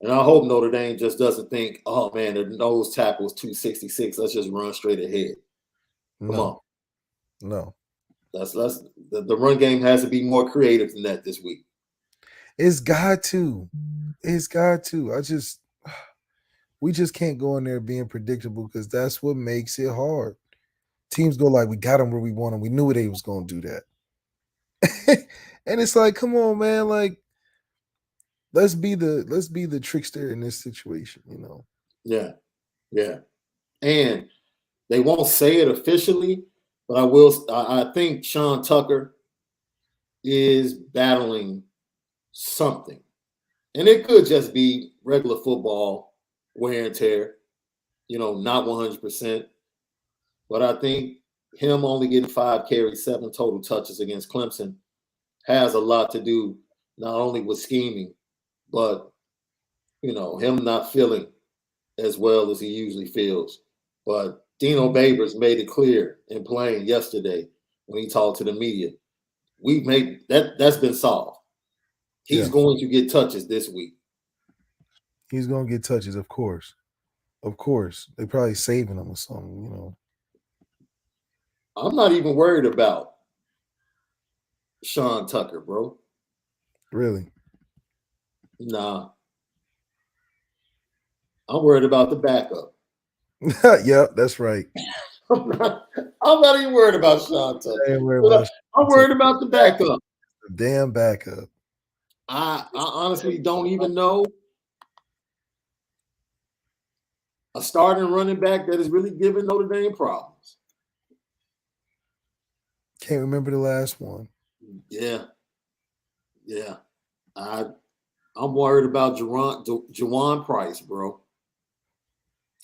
And I hope Notre Dame just doesn't think, oh, man, the nose tackle is 266. Let's just run straight ahead. Come on. No. The run game has to be more creative than that this week. It's got to. We just can't go in there being predictable because that's what makes it hard. Teams go like, we got them where we want them. We knew they was going to do that. And it's like, come on, man. Like, let's be the trickster in this situation, Yeah. Yeah. And they won't say it officially, but I think Shaun Tucker is battling something. And it could just be regular football wear and tear, not 100%. But I think him only getting 5 carries, 7 total touches against Clemson has a lot to do not only with scheming, but, him not feeling as well as he usually feels. But Dino Babers made it clear and plain yesterday when he talked to the media. We've made that's been solved. He's going to get touches this week. He's going to get touches, of course. Of course. They're probably saving him or something, I'm not even worried about Shaun Tucker, bro. Really? Nah. I'm worried about the backup. Yep, that's right. I'm not even worried about Shaun Tucker. I'm worried about the backup. The damn backup. I honestly don't even know a starting running back that is really giving Notre Dame problems. Can't remember the last one. Yeah. I'm worried about Jawan Price, bro.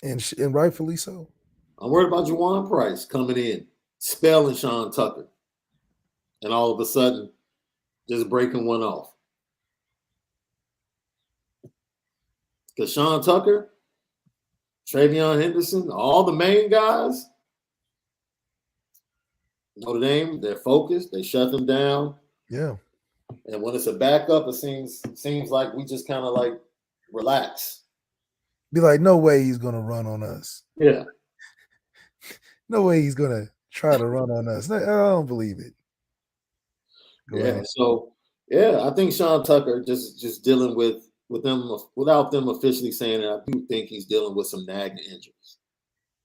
And rightfully so. I'm worried about Jawan Price coming in, spelling Shaun Tucker, and all of a sudden just breaking one off. Because Shaun Tucker, Travion Henderson, all the main guys, Notre Dame, they're focused. They shut them down. Yeah. And when it's a backup, it seems like we just kind of like relax. Be like, no way he's gonna run on us. Yeah. No way he's gonna try to run on us. I don't believe it. So I think Shaun Tucker just dealing with them without them officially saying it. I do think he's dealing with some nagging injuries,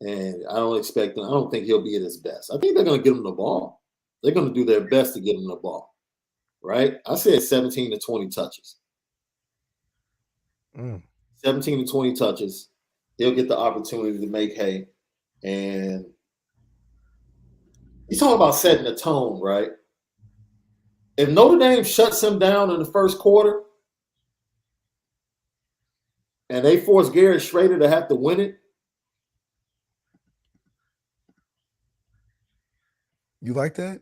and I don't think he'll be at his best. I think they're going to give him the ball. They're going to do their best to get him the ball. Right? I said 17 to 20 touches. 17 to 20 touches. He'll get the opportunity to make hay, and you talking about setting the tone, right? If Notre Dame shuts him down in the first quarter and they force Garrett Schrader to have to win it, you like that?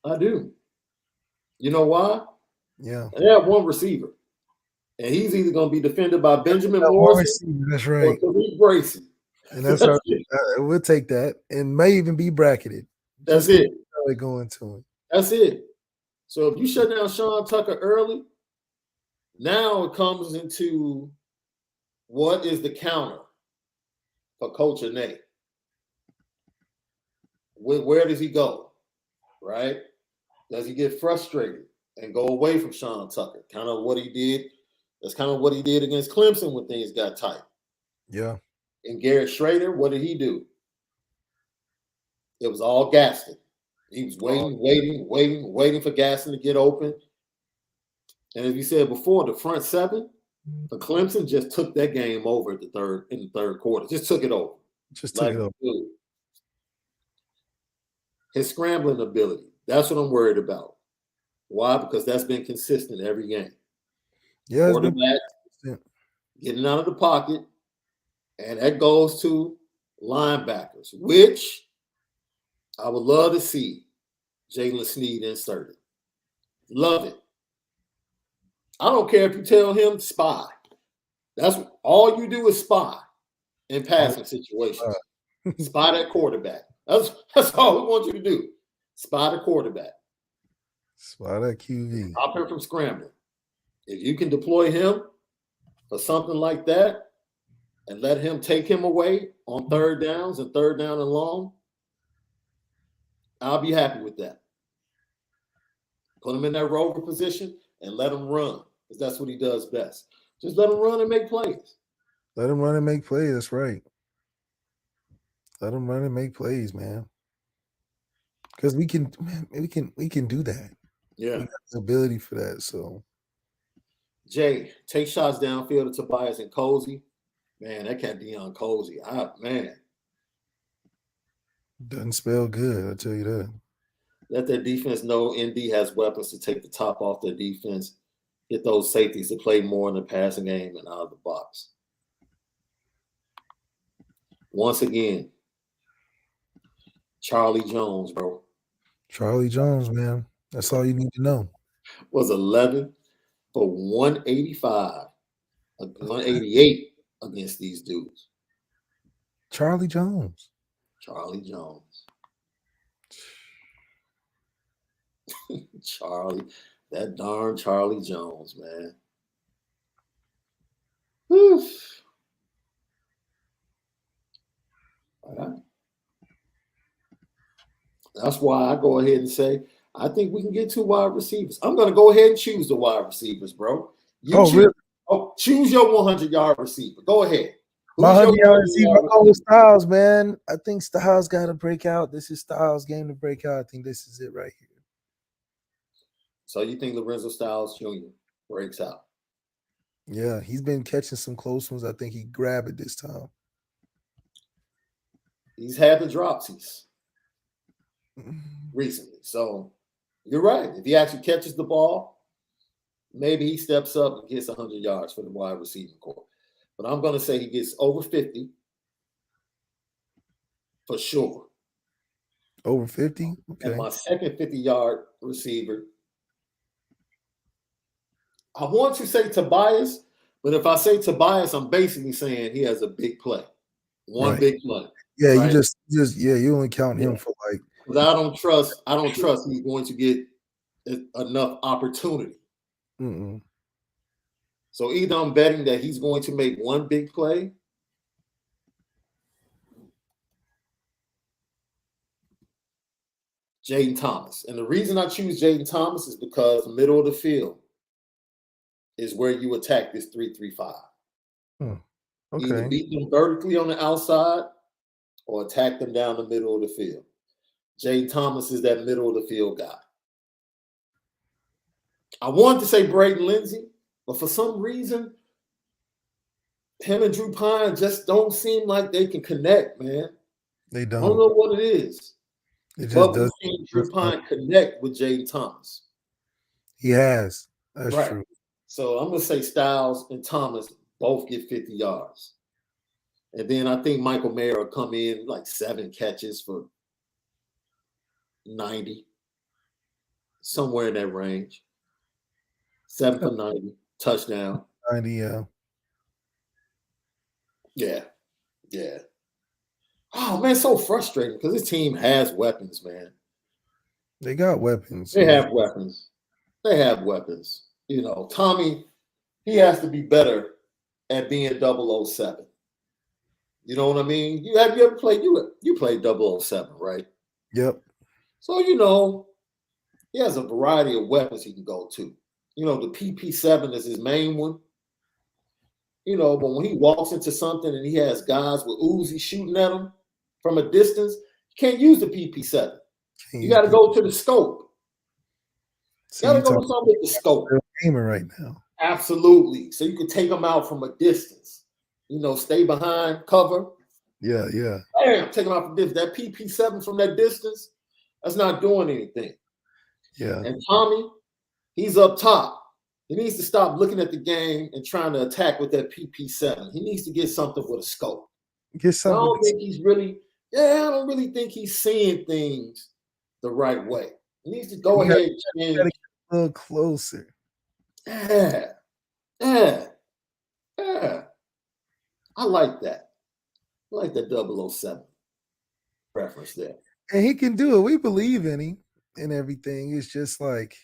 I do. You know why? Yeah. They have one receiver, and he's either going to be defended by Benjamin Morrison that's right. or Tariq Bracy. And that's our, we'll take that, and may even be bracketed. That's it. They're going to it. That's it. So if you shut down Shaun Tucker early, now it comes into what is the counter for Coach Nate? Where does he go? Right? Does he get frustrated and go away from Shaun Tucker? Kind of what he did. That's kind of what he did against Clemson when things got tight. Yeah. And Garrett Schrader, what did he do? It was all Gaston. He was waiting for Gaston to get open. And as you said before, the front seven for Clemson just took that game over in the third quarter. Just took it over. His scrambling ability. That's what I'm worried about. Why? Because that's been consistent every game. Yeah, quarterback getting out of the pocket, and that goes to linebackers, which I would love to see Jalen Sneed inserted. Love it. I don't care if you tell him spy. That's all you do is spy in passing situations. Spy that quarterback. That's all we want you to do. Spy the quarterback. Spy that QB. Stop him from scrambling. If you can deploy him for something like that and let him take him away on third downs and third down and long, I'll be happy with that. Put him in that rover position and let him run, because that's what he does best. Just let him run and make plays. Let him run and make plays. That's right. Let him run and make plays, man. Because we can do that. Yeah, we got the ability for that. So, Jay, take shots downfield to Tobias and Cozy. Man, that cat Deion Cozy. Man, doesn't spell good. I tell you that. Let their defense know ND has weapons to take the top off their defense. Get those safeties to play more in the passing game and out of the box. Once again, Charlie Jones, bro. Charlie Jones, man. That's all you need to know. Was 11 for 185, 188 against these dudes. Charlie Jones. Charlie Jones. Charlie, that darn Charlie Jones, man. Whew. All right. That's why I go ahead and say I think we can get 2 wide receivers. I'm going to go ahead and choose the wide receivers, bro. Really? Choose your 100-yard receiver. Go ahead. My 100-yard receiver, I go with Styles, man. I think Styles got to break out. This is Styles' game to break out. I think this is it right here. So you think Lorenzo Styles Jr. breaks out? Yeah, he's been catching some close ones. I think he grabbed it this time. He's had the dropsies recently. So you're right. If he actually catches the ball, maybe he steps up and gets 100 yards for the wide receiving corps. But I'm going to say he gets over 50 for sure. Over 50? Okay. And my second 50-yard receiver, I want to say Tobias, but if I say Tobias, I'm basically saying he has a big play. One Right. big play. Yeah, right? you only count him for like. Because I don't trust he's going to get enough opportunity. Mm-mm. So either I'm betting that he's going to make one big play. Jaden Thomas. And the reason I choose Jaden Thomas is because middle of the field is where you attack this 3-3-5. Okay. Either beat them vertically on the outside or attack them down the middle of the field. Jaden Thomas is that middle of the field guy. I wanted to say Braden Lindsey, but for some reason, him and Drew Pine just don't seem like they can connect, man. They don't. I don't know what it is. It just But does. we've seen Drew Pine connect with Jaden Thomas. He has. That's right. true. So I'm going to say Styles and Thomas both get 50 yards. And then I think Michael Mayer will come in like 7 catches for 90. Somewhere in that range. 7 for 90. Touchdown. 90, yeah. Yeah. Yeah. Oh, man, so frustrating because this team has weapons, man. They got weapons. They have weapons. They have weapons. You know, Tommy, he has to be better at being 007. You know what I mean? You ever played? You played 007, right? Yep. So you know, he has a variety of weapons he can go to. You know, the PP7 is his main one. You know, but when he walks into something and he has guys with Uzi shooting at him from a distance, you can't use the PP7. You got to go to the scope. You got to go to something with the scope. Gamer right now. Absolutely. So you can take them out from a distance. You know, stay behind cover. Yeah, yeah. Bam, take them out from distance. That PP7 from that distance, that's not doing anything. Yeah. And Tommy, he's up top. He needs to stop looking at the game and trying to attack with that PP7. He needs to get something with a scope. Get something. I don't think he's really, I don't really think he's seeing things the right way. He needs to go ahead and change. Get a little closer. Yeah. I like that. I like that 007 reference there. And he can do it. We believe in him and everything. It's just like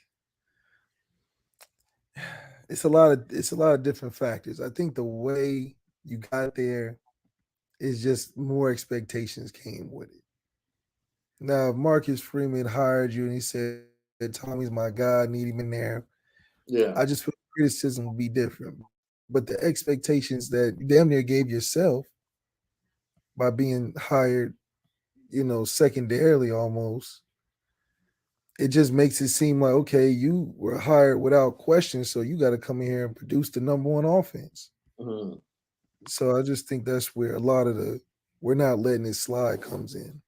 it's a lot of different factors. I think the way you got there is just more expectations came with it. Now, if Marcus Freeman hired you and he said, Tommy's my guy, I need him in there. Yeah. I just feel criticism would be different. But the expectations that you damn near gave yourself by being hired, you know, secondarily almost, it just makes it seem like, okay, you were hired without question, so you got to come in here and produce the number one offense. Mm-hmm. So I just think that's where a lot of the we're not letting it slide comes in.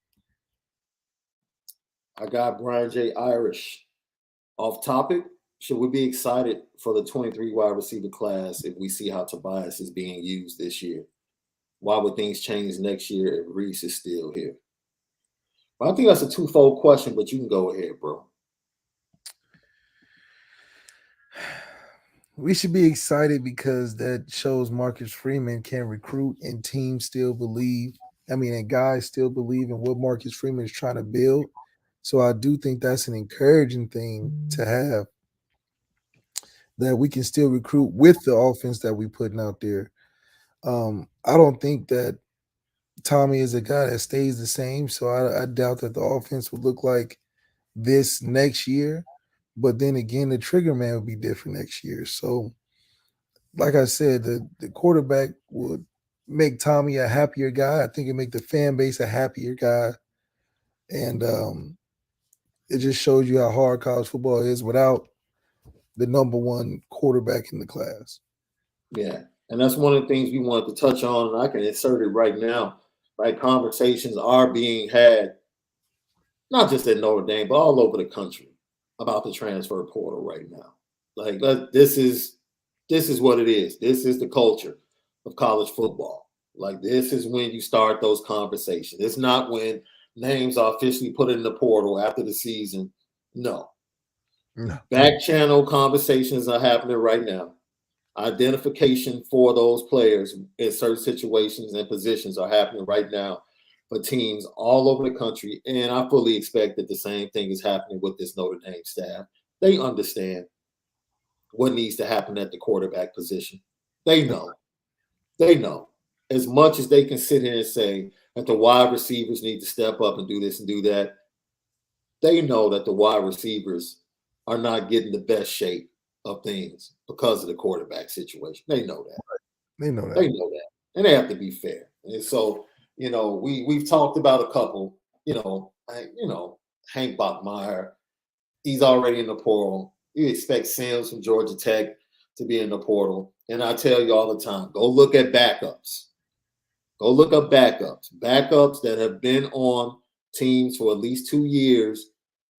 I got Brian J. Irish. Off topic, should we be excited for the 23 wide receiver class if we see how Tobias is being used this year? Why would things change next year if Reese is still here? Well, I think that's a twofold question, but you can go ahead, bro. We should be excited because that shows Marcus Freeman can recruit and teams still believe. I mean, and guys still believe in what Marcus Freeman is trying to build. So I do think that's an encouraging thing to have, that we can still recruit with the offense that we're putting out there. I don't think that Tommy is a guy that stays the same, so I doubt that the offense would look like this next year. But then again, the trigger man will be different next year. So, like I said, the quarterback would make Tommy a happier guy. I think it make the fan base a happier guy. And it just shows you how hard college football is without the number one quarterback in the class. Yeah, and that's one of the things we wanted to touch on, and I can insert it right now. Right, conversations are being had, not just at Notre Dame, but all over the country about the transfer portal right now. Like, this is what it is. This is the culture of college football. Like, this is when you start those conversations. It's not when names are officially put in the portal after the season. No. Back channel conversations are happening right now. Identification for those players in certain situations and positions are happening right now for teams all over the country. And I fully expect that the same thing is happening with this Notre Dame staff. They understand what needs to happen at the quarterback position. They know. They know. As much as they can sit here and say that the wide receivers need to step up and do this and do that, they know that the wide receivers are not getting the best shape of things because of the quarterback situation. They know that. They know that. They know that. And they have to be fair. And so, we've talked about a couple, Hank Bachmeier, he's already in the portal. You expect Sims from Georgia Tech to be in the portal. And I tell you all the time, go look at backups. Go look up backups. Backups that have been on teams for at least 2 years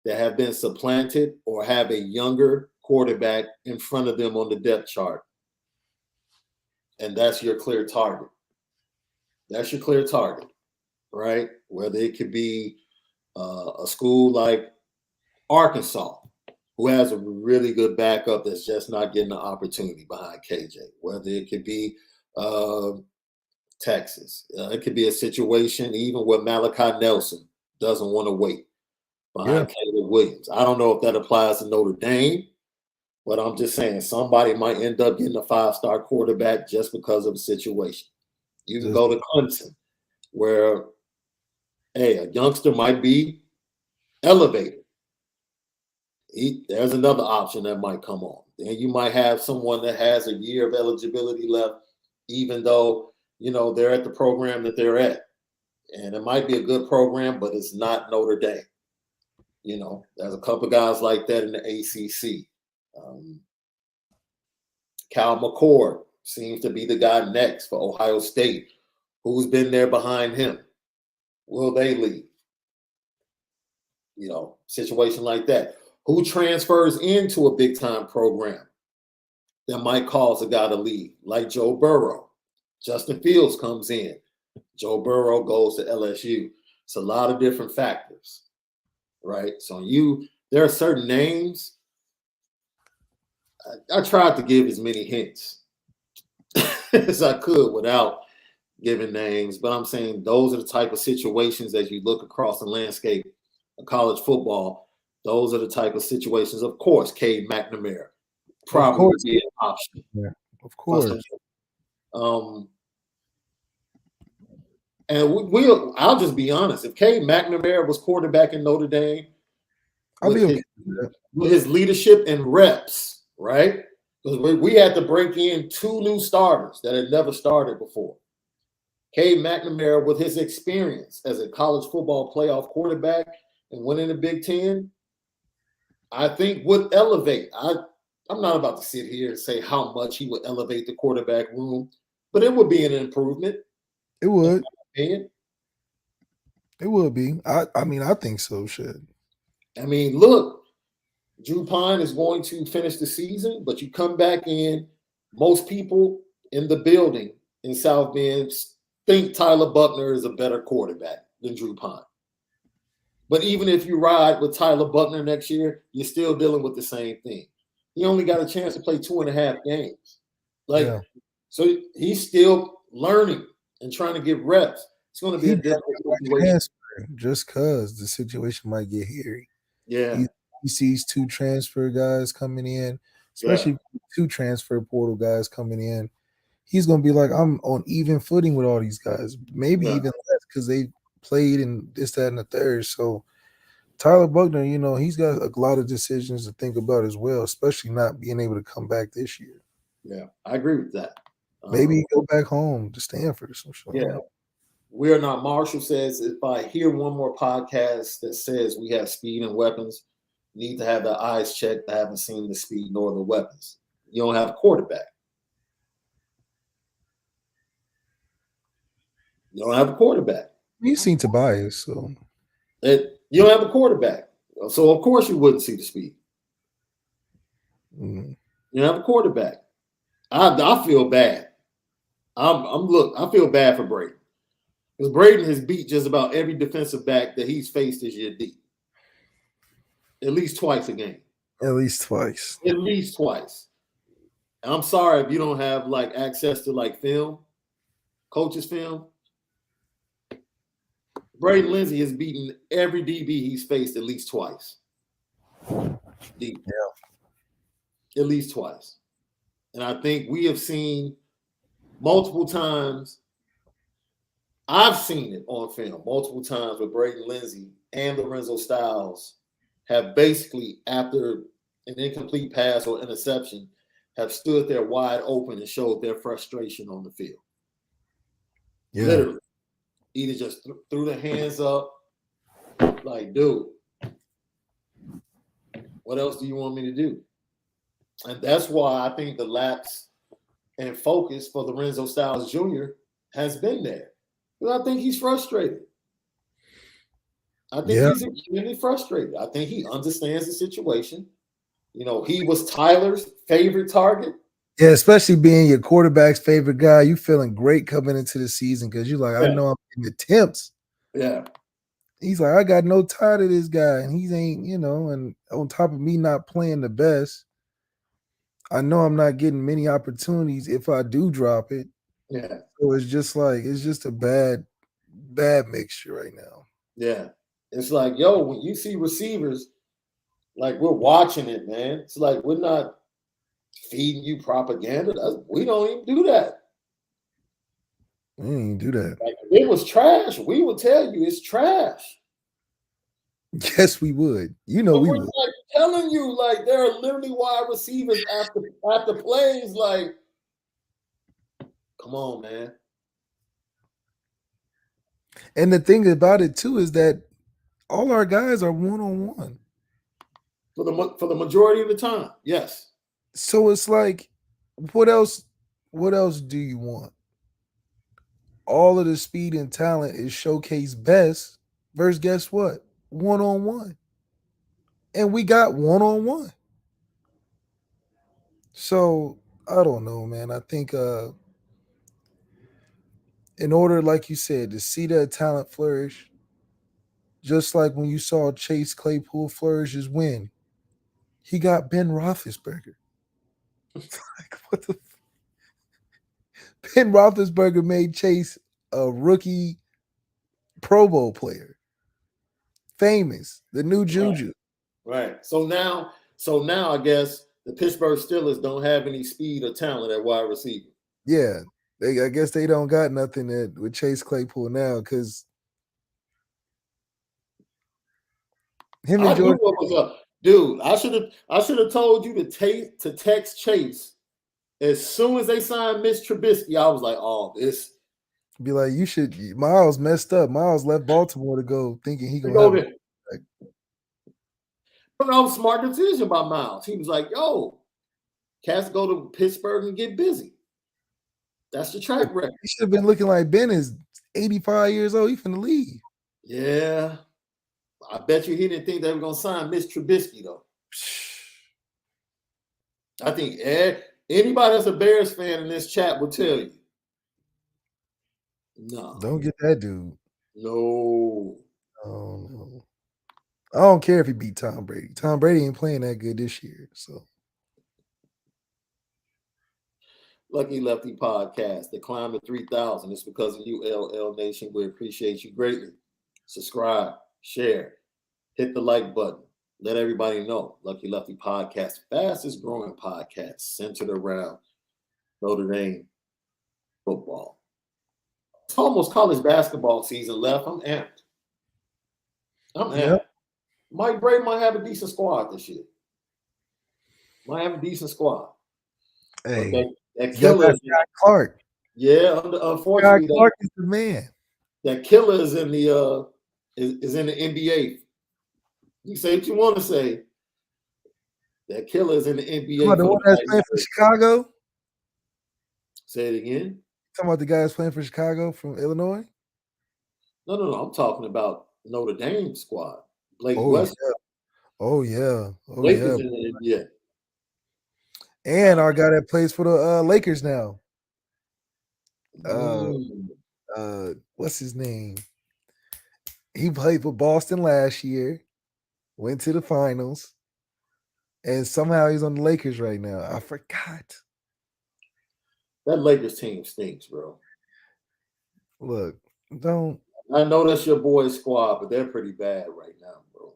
that have been supplanted or have a younger quarterback in front of them on the depth chart. And that's your clear target. That's your clear target, right? Whether it could be a school like Arkansas, who has a really good backup that's just not getting the opportunity behind KJ. Whether it could be Texas. It could be a situation even where Malachi Nelson doesn't want to wait behind Caleb Williams. I don't know if that applies to Notre Dame, but I'm just saying somebody might end up getting a 5-star quarterback just because of the situation. You can go to Clemson, where, a youngster might be elevated. There's another option that might come on. Then you might have someone that has a year of eligibility left, even though, they're at the program that they're at. And it might be a good program, but it's not Notre Dame. There's a couple guys like that in the ACC. Cal McCord seems to be the guy next for Ohio State. Who's been there behind him? Will they leave? Situation like that. Who transfers into a big-time program that might cause a guy to leave? Like Joe Burrow. Justin Fields comes in. Joe Burrow goes to LSU. It's a lot of different factors, right? So there are certain names. I tried to give as many hints as I could without giving names, but I'm saying those are the type of situations as you look across the landscape of college football. Those are the type of situations. Of course, Cade McNamara probably would be an option. Yeah, of course. And I'll just be honest. If Cade McNamara was quarterback in Notre Dame, with his leadership and reps, right? Because we had to break in 2 new starters that had never started before. Cade McNamara, with his experience as a college football playoff quarterback and winning the Big Ten, I think would elevate. I'm not about to sit here and say how much he would elevate the quarterback room, but it would be an improvement. It would. It would be. I think so. Shit. Look, Drew Pine is going to finish the season, but you come back in, most people in the building in South Bend think Tyler Buckner is a better quarterback than Drew Pine. But even if you ride with Tyler Buckner next year, you're still dealing with the same thing. He only got a chance to play 2.5 games. So he's still learning and trying to get reps. It's going to be a difficult situation. Just because the situation might get hairy. Yeah. He sees 2 transfer guys coming in, especially 2 transfer portal guys coming in. He's going to be like, I'm on even footing with all these guys. Maybe even less because they played and this, that, and the third. So Tyler Buckner, he's got a lot of decisions to think about as well, especially not being able to come back this year. Yeah, I agree with that. Maybe go back home to Stanford or some shit. Yeah. We're Not Marshall says, if I hear one more podcast that says we have speed and weapons, You need to have the eyes checked. I haven't seen the speed nor the weapons. You don't have a quarterback. You don't have a quarterback. You've seen Tobias, so you don't have a quarterback. So of course you wouldn't see the speed. You don't have a quarterback. I feel bad. I feel bad for Braden. Because Braden has beat just about every defensive back that he's faced this year deep. At least twice a game. At least twice. At least twice. And I'm sorry if you don't have like access to like film, coaches' film. Braden Lindsay has beaten every DB he's faced at least twice. Deep. Yeah. At least twice. And I think we have seen multiple times. I've seen it on film multiple times where Braden Lindsay and Lorenzo Styles have basically, after an incomplete pass or interception, have stood there wide open and showed their frustration on the field. Yeah. Literally. Either just threw their hands up, like, dude, what else do you want me to do? And that's why I think the lapse and focus for Lorenzo Styles Jr. has been there. Because I think he's frustrated. I think he's extremely frustrated. I think he understands the situation. You know, he was Tyler's favorite target. Yeah, especially being your quarterback's favorite guy. You feeling great coming into the season because you're like, I know I'm getting attempts. Yeah. He's like, I got no tie to this guy, and he ain't, you know, and on top of me not playing the best, I know I'm not getting many opportunities if I do drop it. Yeah. So it's just a bad mixture right now. Yeah. It's like, yo, when you see receivers, like we're watching it, man. It's like we're not feeding you propaganda. We don't even do that. We didn't do that. Like, if it was trash, we would tell you it's trash. Yes, we would. You know, we would. Like telling you, like, there are literally wide receivers after plays. Like, come on, man. And the thing about it too is that all our guys are one-on-one for the majority of the time. Yes. So it's like, what else do you want? All of the speed and talent is showcased best versus guess what? One-on-one. And we got one-on-one. So I don't know, man. I think in order, like you said, to see that talent flourish, just like when you saw Chase Claypool flourish is when he got Ben Roethlisberger. Like, what the? Ben Roethlisberger made Chase a rookie Pro Bowl player. Famous, the new Juju. Right. So now I guess the Pittsburgh Steelers don't have any speed or talent at wide receiver. Yeah. I guess they don't got nothing with Chase Claypool now because him and Jordan. What was up. Dude, I should have told you to text Chase as soon as they signed Mitch Trubisky. I was like, oh, this. Be like, you should. Miles messed up. Miles left Baltimore to go thinking he gonna go there. That was a smart decision by Miles. He was like, yo, cats go to Pittsburgh and get busy. That's the track record. He should have been looking like Ben is 85 years old. He finna leave. Yeah. I bet you he didn't think they were going to sign Mitch Trubisky, though. I think anybody that's a Bears fan in this chat will tell you. No. Don't get that dude. No. Oh, no. I don't care if he beat Tom Brady. Tom Brady ain't playing that good this year, so. Lucky Lefty Podcast, the climb to 3,000. It's because of you, LL Nation. We appreciate you greatly. Subscribe, share, hit the like button. Let everybody know. Lucky Lefty Podcast, fastest growing podcast centered around Notre Dame football. It's almost college basketball season left. I'm amped. Yep. Mike Brady might have a decent squad this year. Might have a decent squad. Hey, that killer is Clark. Yeah, unfortunately, Clark is the man. That killer is in the NBA. You say what you want to say. That killer is in the NBA. Talking about the one that's playing for Chicago? Say it again. Talking about the guy that's playing for Chicago from Illinois? No. I'm talking about Notre Dame squad. Blake Oh, West. yeah. Oh, yeah. Oh, Blake yeah. is in the NBA. And our guy that plays for the Lakers now. What's his name? He played for Boston last year, went to the finals, and somehow he's on the Lakers right now. I forgot. That Lakers team stinks, bro. Look, don't. I know that's your boys' squad, but they're pretty bad right now, bro.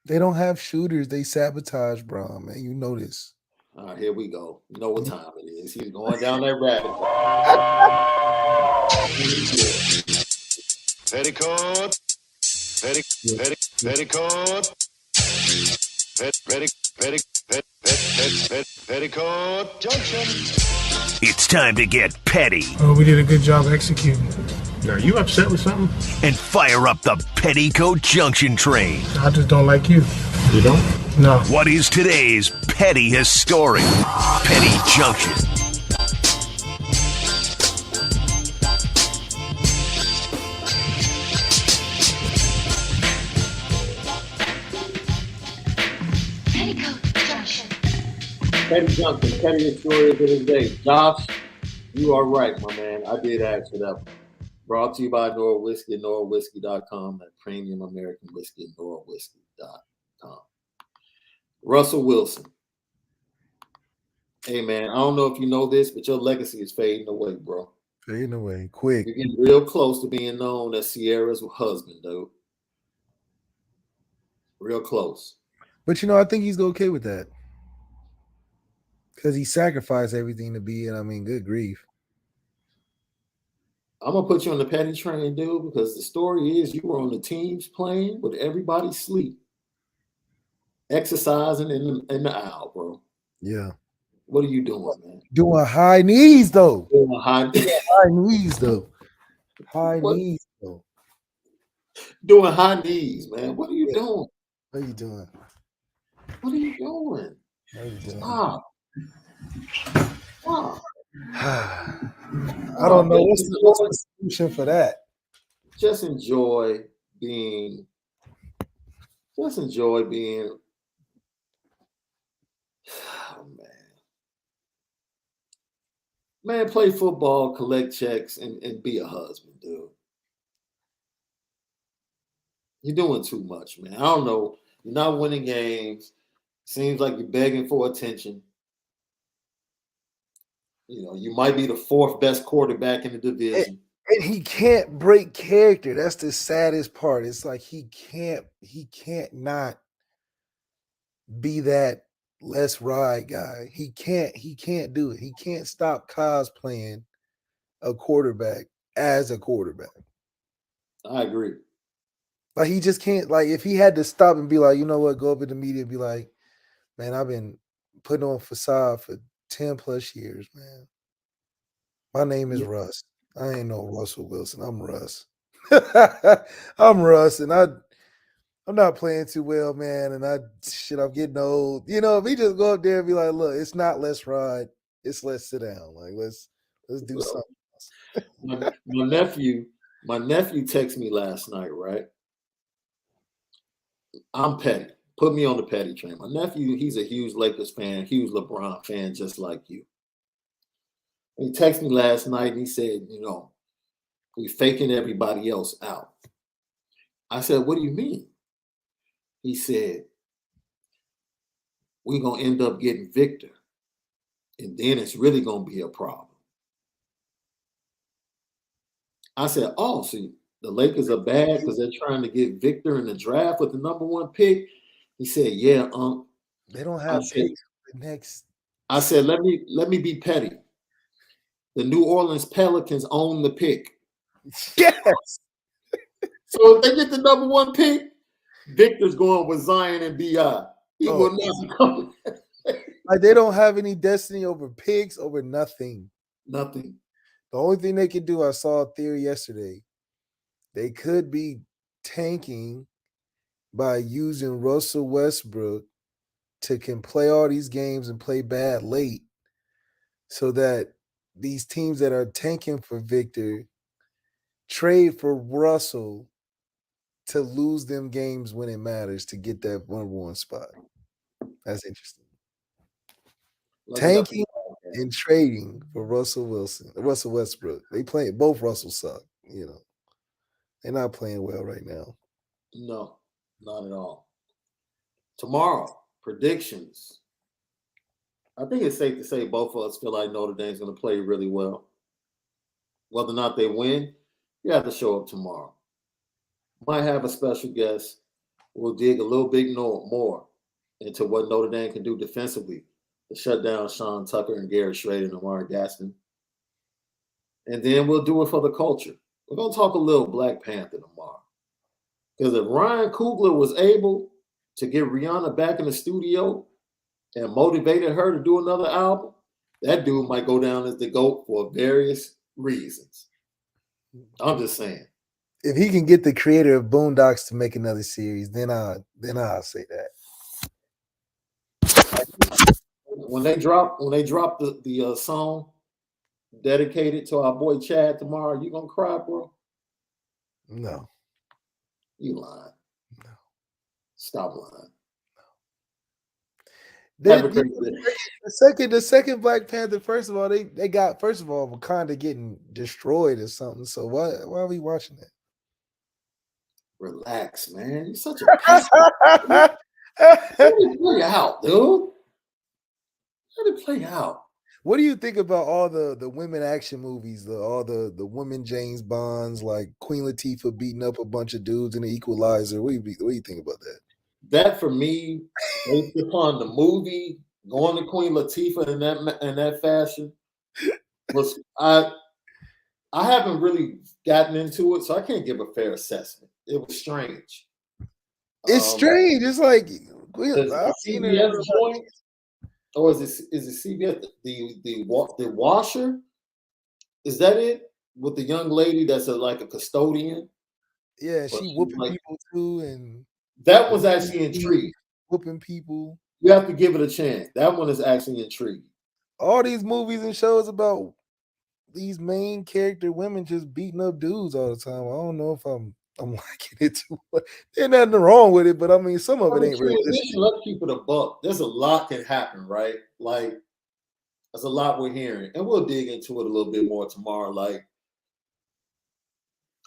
They don't have shooters. They sabotage, bro, man. You know this. All right, here we go. You know what time it is. He's going down that rabbit hole. Petticoat. Petticoat Junction. It's time to get petty. Oh, we did a good job executing. Are you upset with something? And fire up the Petticoat Junction train. I just don't like you. You don't? No. What is today's petty historic? Petty Junction. Petty Junction, pettiest story of the day. Josh, you are right, my man. I did ask for that one. Brought to you by Nora Whisky and NoraWhisky.com and Premium American Whiskey and NoraWhisky.com. Russell Wilson. Hey, man, I don't know if you know this, but your legacy is fading away, bro. Fading away, quick. You're getting real close to being known as Sierra's husband, dude. Real close. But, I think he's okay with that. Because he sacrificed everything to be, and I mean, good grief. I'm going to put you on the petty train, dude, because the story is you were on the teams playing with everybody sleep. Exercising in the aisle, bro. Yeah. What are you doing, man? Doing high knees, though. Doing high knees, though. High knees, though. Doing high knees, man. What are you doing? What are you doing? What are you doing? What are you doing? Stop. I don't know. What's the solution for that? Just enjoy being. Oh, man, play football, collect checks, and be a husband, dude. You're doing too much, man. I don't know. You're not winning games. Seems like you're begging for attention. You might be the fourth best quarterback in the division. And he can't break character. That's the saddest part. It's like he can't not be that let's ride guy. He can't do it. He can't stop cosplaying a quarterback as a quarterback. I agree. Like he just can't, like if he had to stop and be like, you know what, go up in the media and be like, man, I've been putting on facade for 10 plus years, man. My name is Russ. I ain't no Russell Wilson. I'm Russ. I'm Russ, and I'm not playing too well, man. And I'm getting old. If he just go up there and be like, look, it's not let's ride, it's let's sit down. Like let's do something else. my nephew texted me last night, right? I'm petty. Put me on the petty train. My nephew, he's a huge Lakers fan, huge LeBron fan, just like you. He texted me last night and he said, we faking everybody else out. I said, what do you mean? He said, we're going to end up getting Victor. And then it's really going to be a problem. I said, oh, so the Lakers are bad because they're trying to get Victor in the draft with the number 1 pick? He said, yeah, They don't have picks for the next. I said, let me be petty. The New Orleans Pelicans own the pick. Yes. So if they get the number 1 pick, Victor's going with Zion and B.I. He will not come. Like they don't have any destiny over picks, over nothing. Nothing. The only thing they could do, I saw a theory yesterday, they could be tanking by using Russell Westbrook can play all these games and play bad late so that these teams that are tanking for Victor trade for Russell to lose them games when it matters to get that #1 spot. That's interesting. Tanking and trading for Russell Westbrook. They play both Russell suck, They're not playing well right now. No, not at all. Tomorrow, predictions. I think it's safe to say both of us feel like Notre Dame's going to play really well. Whether or not they win, you have to show up tomorrow. Might have a special guest. We'll dig a little bit more into what Notre Dame can do defensively to shut down Shaun Tucker and Garrett Schrader and Amari Gaston. And then we'll do it for the culture. We're going to talk a little Black Panther tomorrow. Because if Ryan Coogler was able to get Rihanna back in the studio and motivated her to do another album, that dude might go down as the GOAT for various reasons. I'm just saying. If he can get the creator of Boondocks to make another series, then I'll say that. When they drop the song dedicated to our boy Chad tomorrow, you gonna cry, bro? No. You lying. No. Stop lying. The second Black Panther, first of all, they got Wakanda getting destroyed or something. So why are we watching that? Relax, man. You're such a piece. Let it play out, dude. Let it play out. What do you think about all the women action movies, all the women James Bonds, like Queen Latifah beating up a bunch of dudes in The Equalizer? What do you think about that? That for me, based upon the movie, going to Queen Latifah in that fashion, was I haven't really gotten into it, so I can't give a fair assessment. It was strange. It's strange. It's like I've seen CBS joint, or is it CBS the washer? Is that it with the young lady that's like a custodian? Yeah, she whooping people too, and that was actually intriguing. Whooping people. You have to give it a chance. That one is actually intriguing. All these movies and shows about these main character women just beating up dudes all the time. I don't know if I'm liking it too much. There's nothing wrong with it, but I mean, some of it ain't realistic. Let's keep it a buck. There's a lot can happen, right? Like, there's a lot we're hearing, and we'll dig into it a little bit more tomorrow. Like,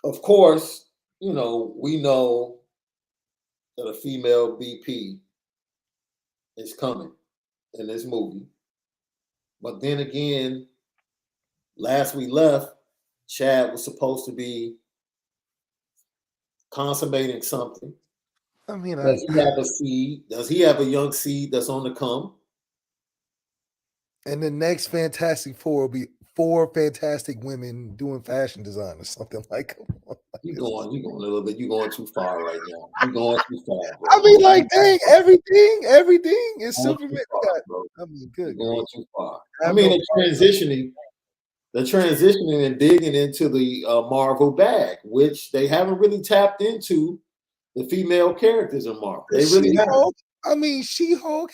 of course, we know that a female BP is coming in this movie. But then again, last we left, Chad was supposed to be consummating something. I mean, does he have a seed? Does he have a young seed that's on the come? And the next Fantastic Four will be 4 fantastic women doing fashion design or something like that. You're going a little bit. You're going too far right now. You're going too far, bro. I mean, like, dang, everything is Superman. I mean, good. You're going too far. I mean, the transitioning and digging into the Marvel bag, which they haven't really tapped into the female characters in Marvel. They really haven't. I mean, She-Hulk.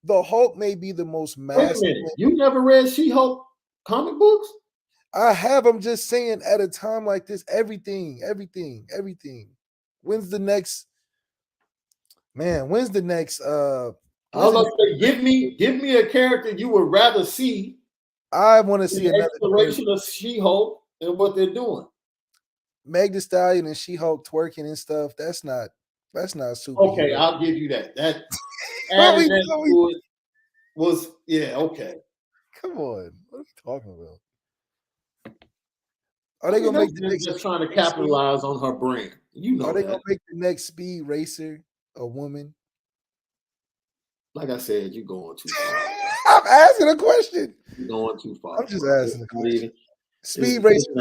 The Hulk may be the most massive. Wait a minute. You never read She-Hulk comic books? I have. I'm just saying, at a time like this, everything. When's the next? Man, when's the next? I was gonna say, give me a character you would rather see. I want to see another exploration of She-Hulk and what they're doing. Meg Thee Stallion and She-Hulk twerking and stuff. That's not super. Okay, I'll give you that. That was okay. Come on, what are you talking about? Are they gonna make the next? Just trying to capitalize on her brand. Are they gonna make the next Speed Racer a woman? Like I said, you're going too far. I'm asking a question. You're going too far. I'm just asking a question. Speed Racer,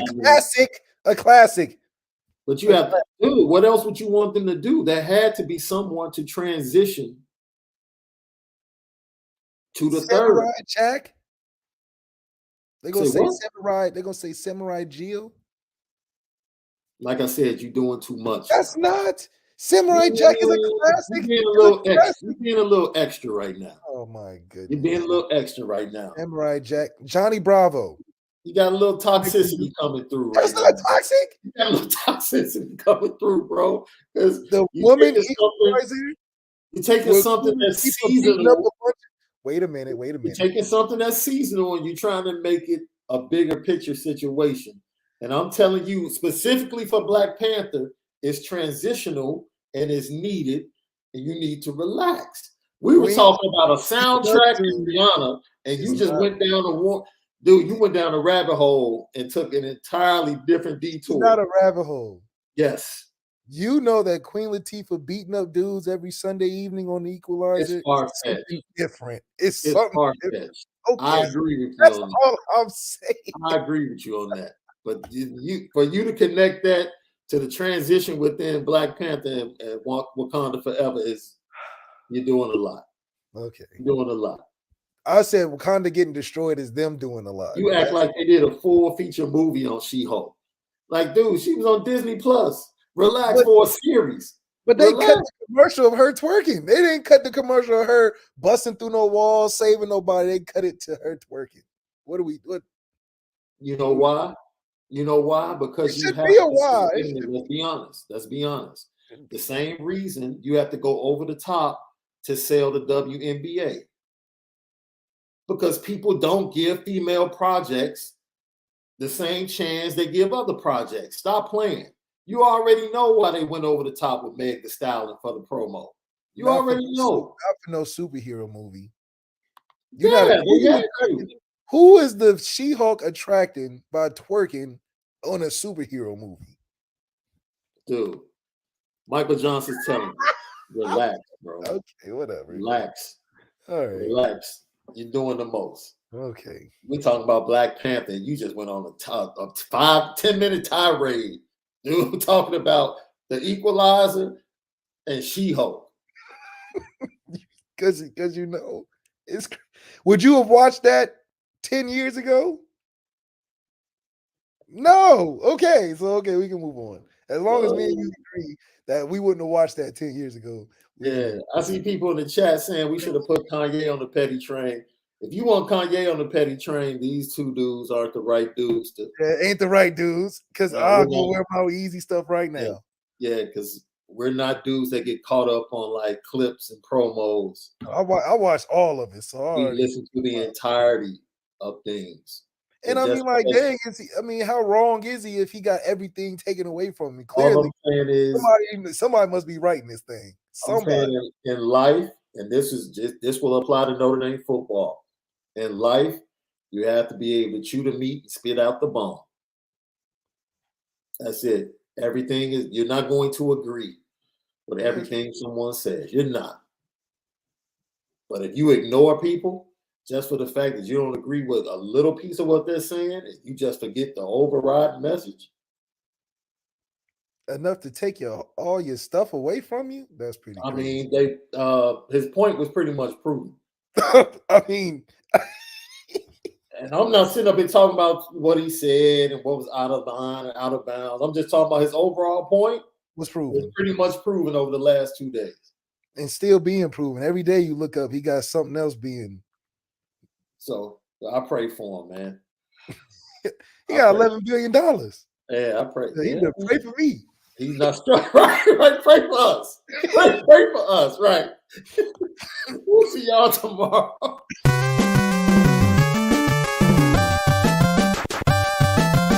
a classic. But you have to do. What else would you want them to do? There had to be someone to transition to the Samurai third. Jack. They're gonna say what? Samurai. They're gonna say Samurai Jill. Like I said, you're doing too much. That's not. Samurai Jack is a classic. You're being a little extra right now. Oh my goodness. You're being a little extra right now. Samurai Jack, Johnny Bravo. You got a little toxicity coming through. That's not toxic. You got a little toxicity coming through, bro. Because the woman you're taking something that's seasonal. Wait a minute. You're taking something that's seasonal and you're trying to make it a bigger picture situation. And I'm telling you, specifically for Black Panther, it's transitional and it's needed, and you need to relax. We were talking about a soundtrack in Rihanna, and you just went down you went down a rabbit hole and took an entirely different detour. It's not a rabbit hole. Yes. You know that Queen Latifah beating up dudes every Sunday evening on the Equalizer. It's something different. It's something different. Okay. I agree with you. That's all I'm saying. I agree with you on that. But for you to connect that to the transition within Black Panther and Wakanda Forever you're doing a lot. Okay. You're doing a lot. I said Wakanda getting destroyed is them doing a lot. You act like they did a full feature movie on She-Hulk. Like, dude, she was on Disney Plus. Relax for a series. But they cut the commercial of her twerking. They didn't cut the commercial of her busting through no walls, saving nobody. They cut it to her twerking. What? You know why? You know why? Because you have to why. Let's be honest. The same reason you have to go over the top to sell the WNBA. Because people don't give female projects the same chance they give other projects. Stop playing. You already know why they went over the top with Meg Thee Stallion for the promo. You already know. Not for no superhero movie. Who is the She-Hulk attracting by twerking on a superhero movie? Dude, Michael Johnson's telling you, relax, bro. Okay, whatever. Relax. All right. Relax. You're doing the most. Okay. We're talking about Black Panther. You just went on a 5-10 minute tirade. Dude, talking about the Equalizer and She-Hulk. Because you know, would you have watched that 10 years ago? No. Okay. So we can move on. As long as me and you agree that we wouldn't have watched that 10 years ago. Yeah. I see people in the chat saying we should have put Kanye on the petty train. If you want Kanye on the petty train, these two dudes aren't the right dudes. Ain't the right dudes. Because I'll go wear my easy stuff right now. Yeah, because we're not dudes that get caught up on like clips and promos. I watched all of it. So we listen to the entirety of things. And I mean, like, dang, how wrong is he if he got everything taken away from him? Clearly, all I'm saying is somebody must be writing this thing. Somebody in life, and this will apply to Notre Dame football. In life, you have to be able to chew the meat and spit out the bone. That's it. Everything is, you're not going to agree with everything someone says. You're not. But if you ignore people just for the fact that you don't agree with a little piece of what they're saying, and you just forget the override message. Enough to take all your stuff away from you? That's pretty crazy. I mean, his point was pretty much proven. I mean, and I'm not sitting up here talking about what he said and what was out of line and out of bounds. I'm just talking about his overall point. Was proven. Was pretty much proven over the last 2 days. And still being proven. Every day you look up, he got something else being. So I pray for him, man. He got $11 billion. Yeah, I pray. He pray for me. He's not struck. Right. Pray for us. Pray for us. Right. We'll see y'all tomorrow.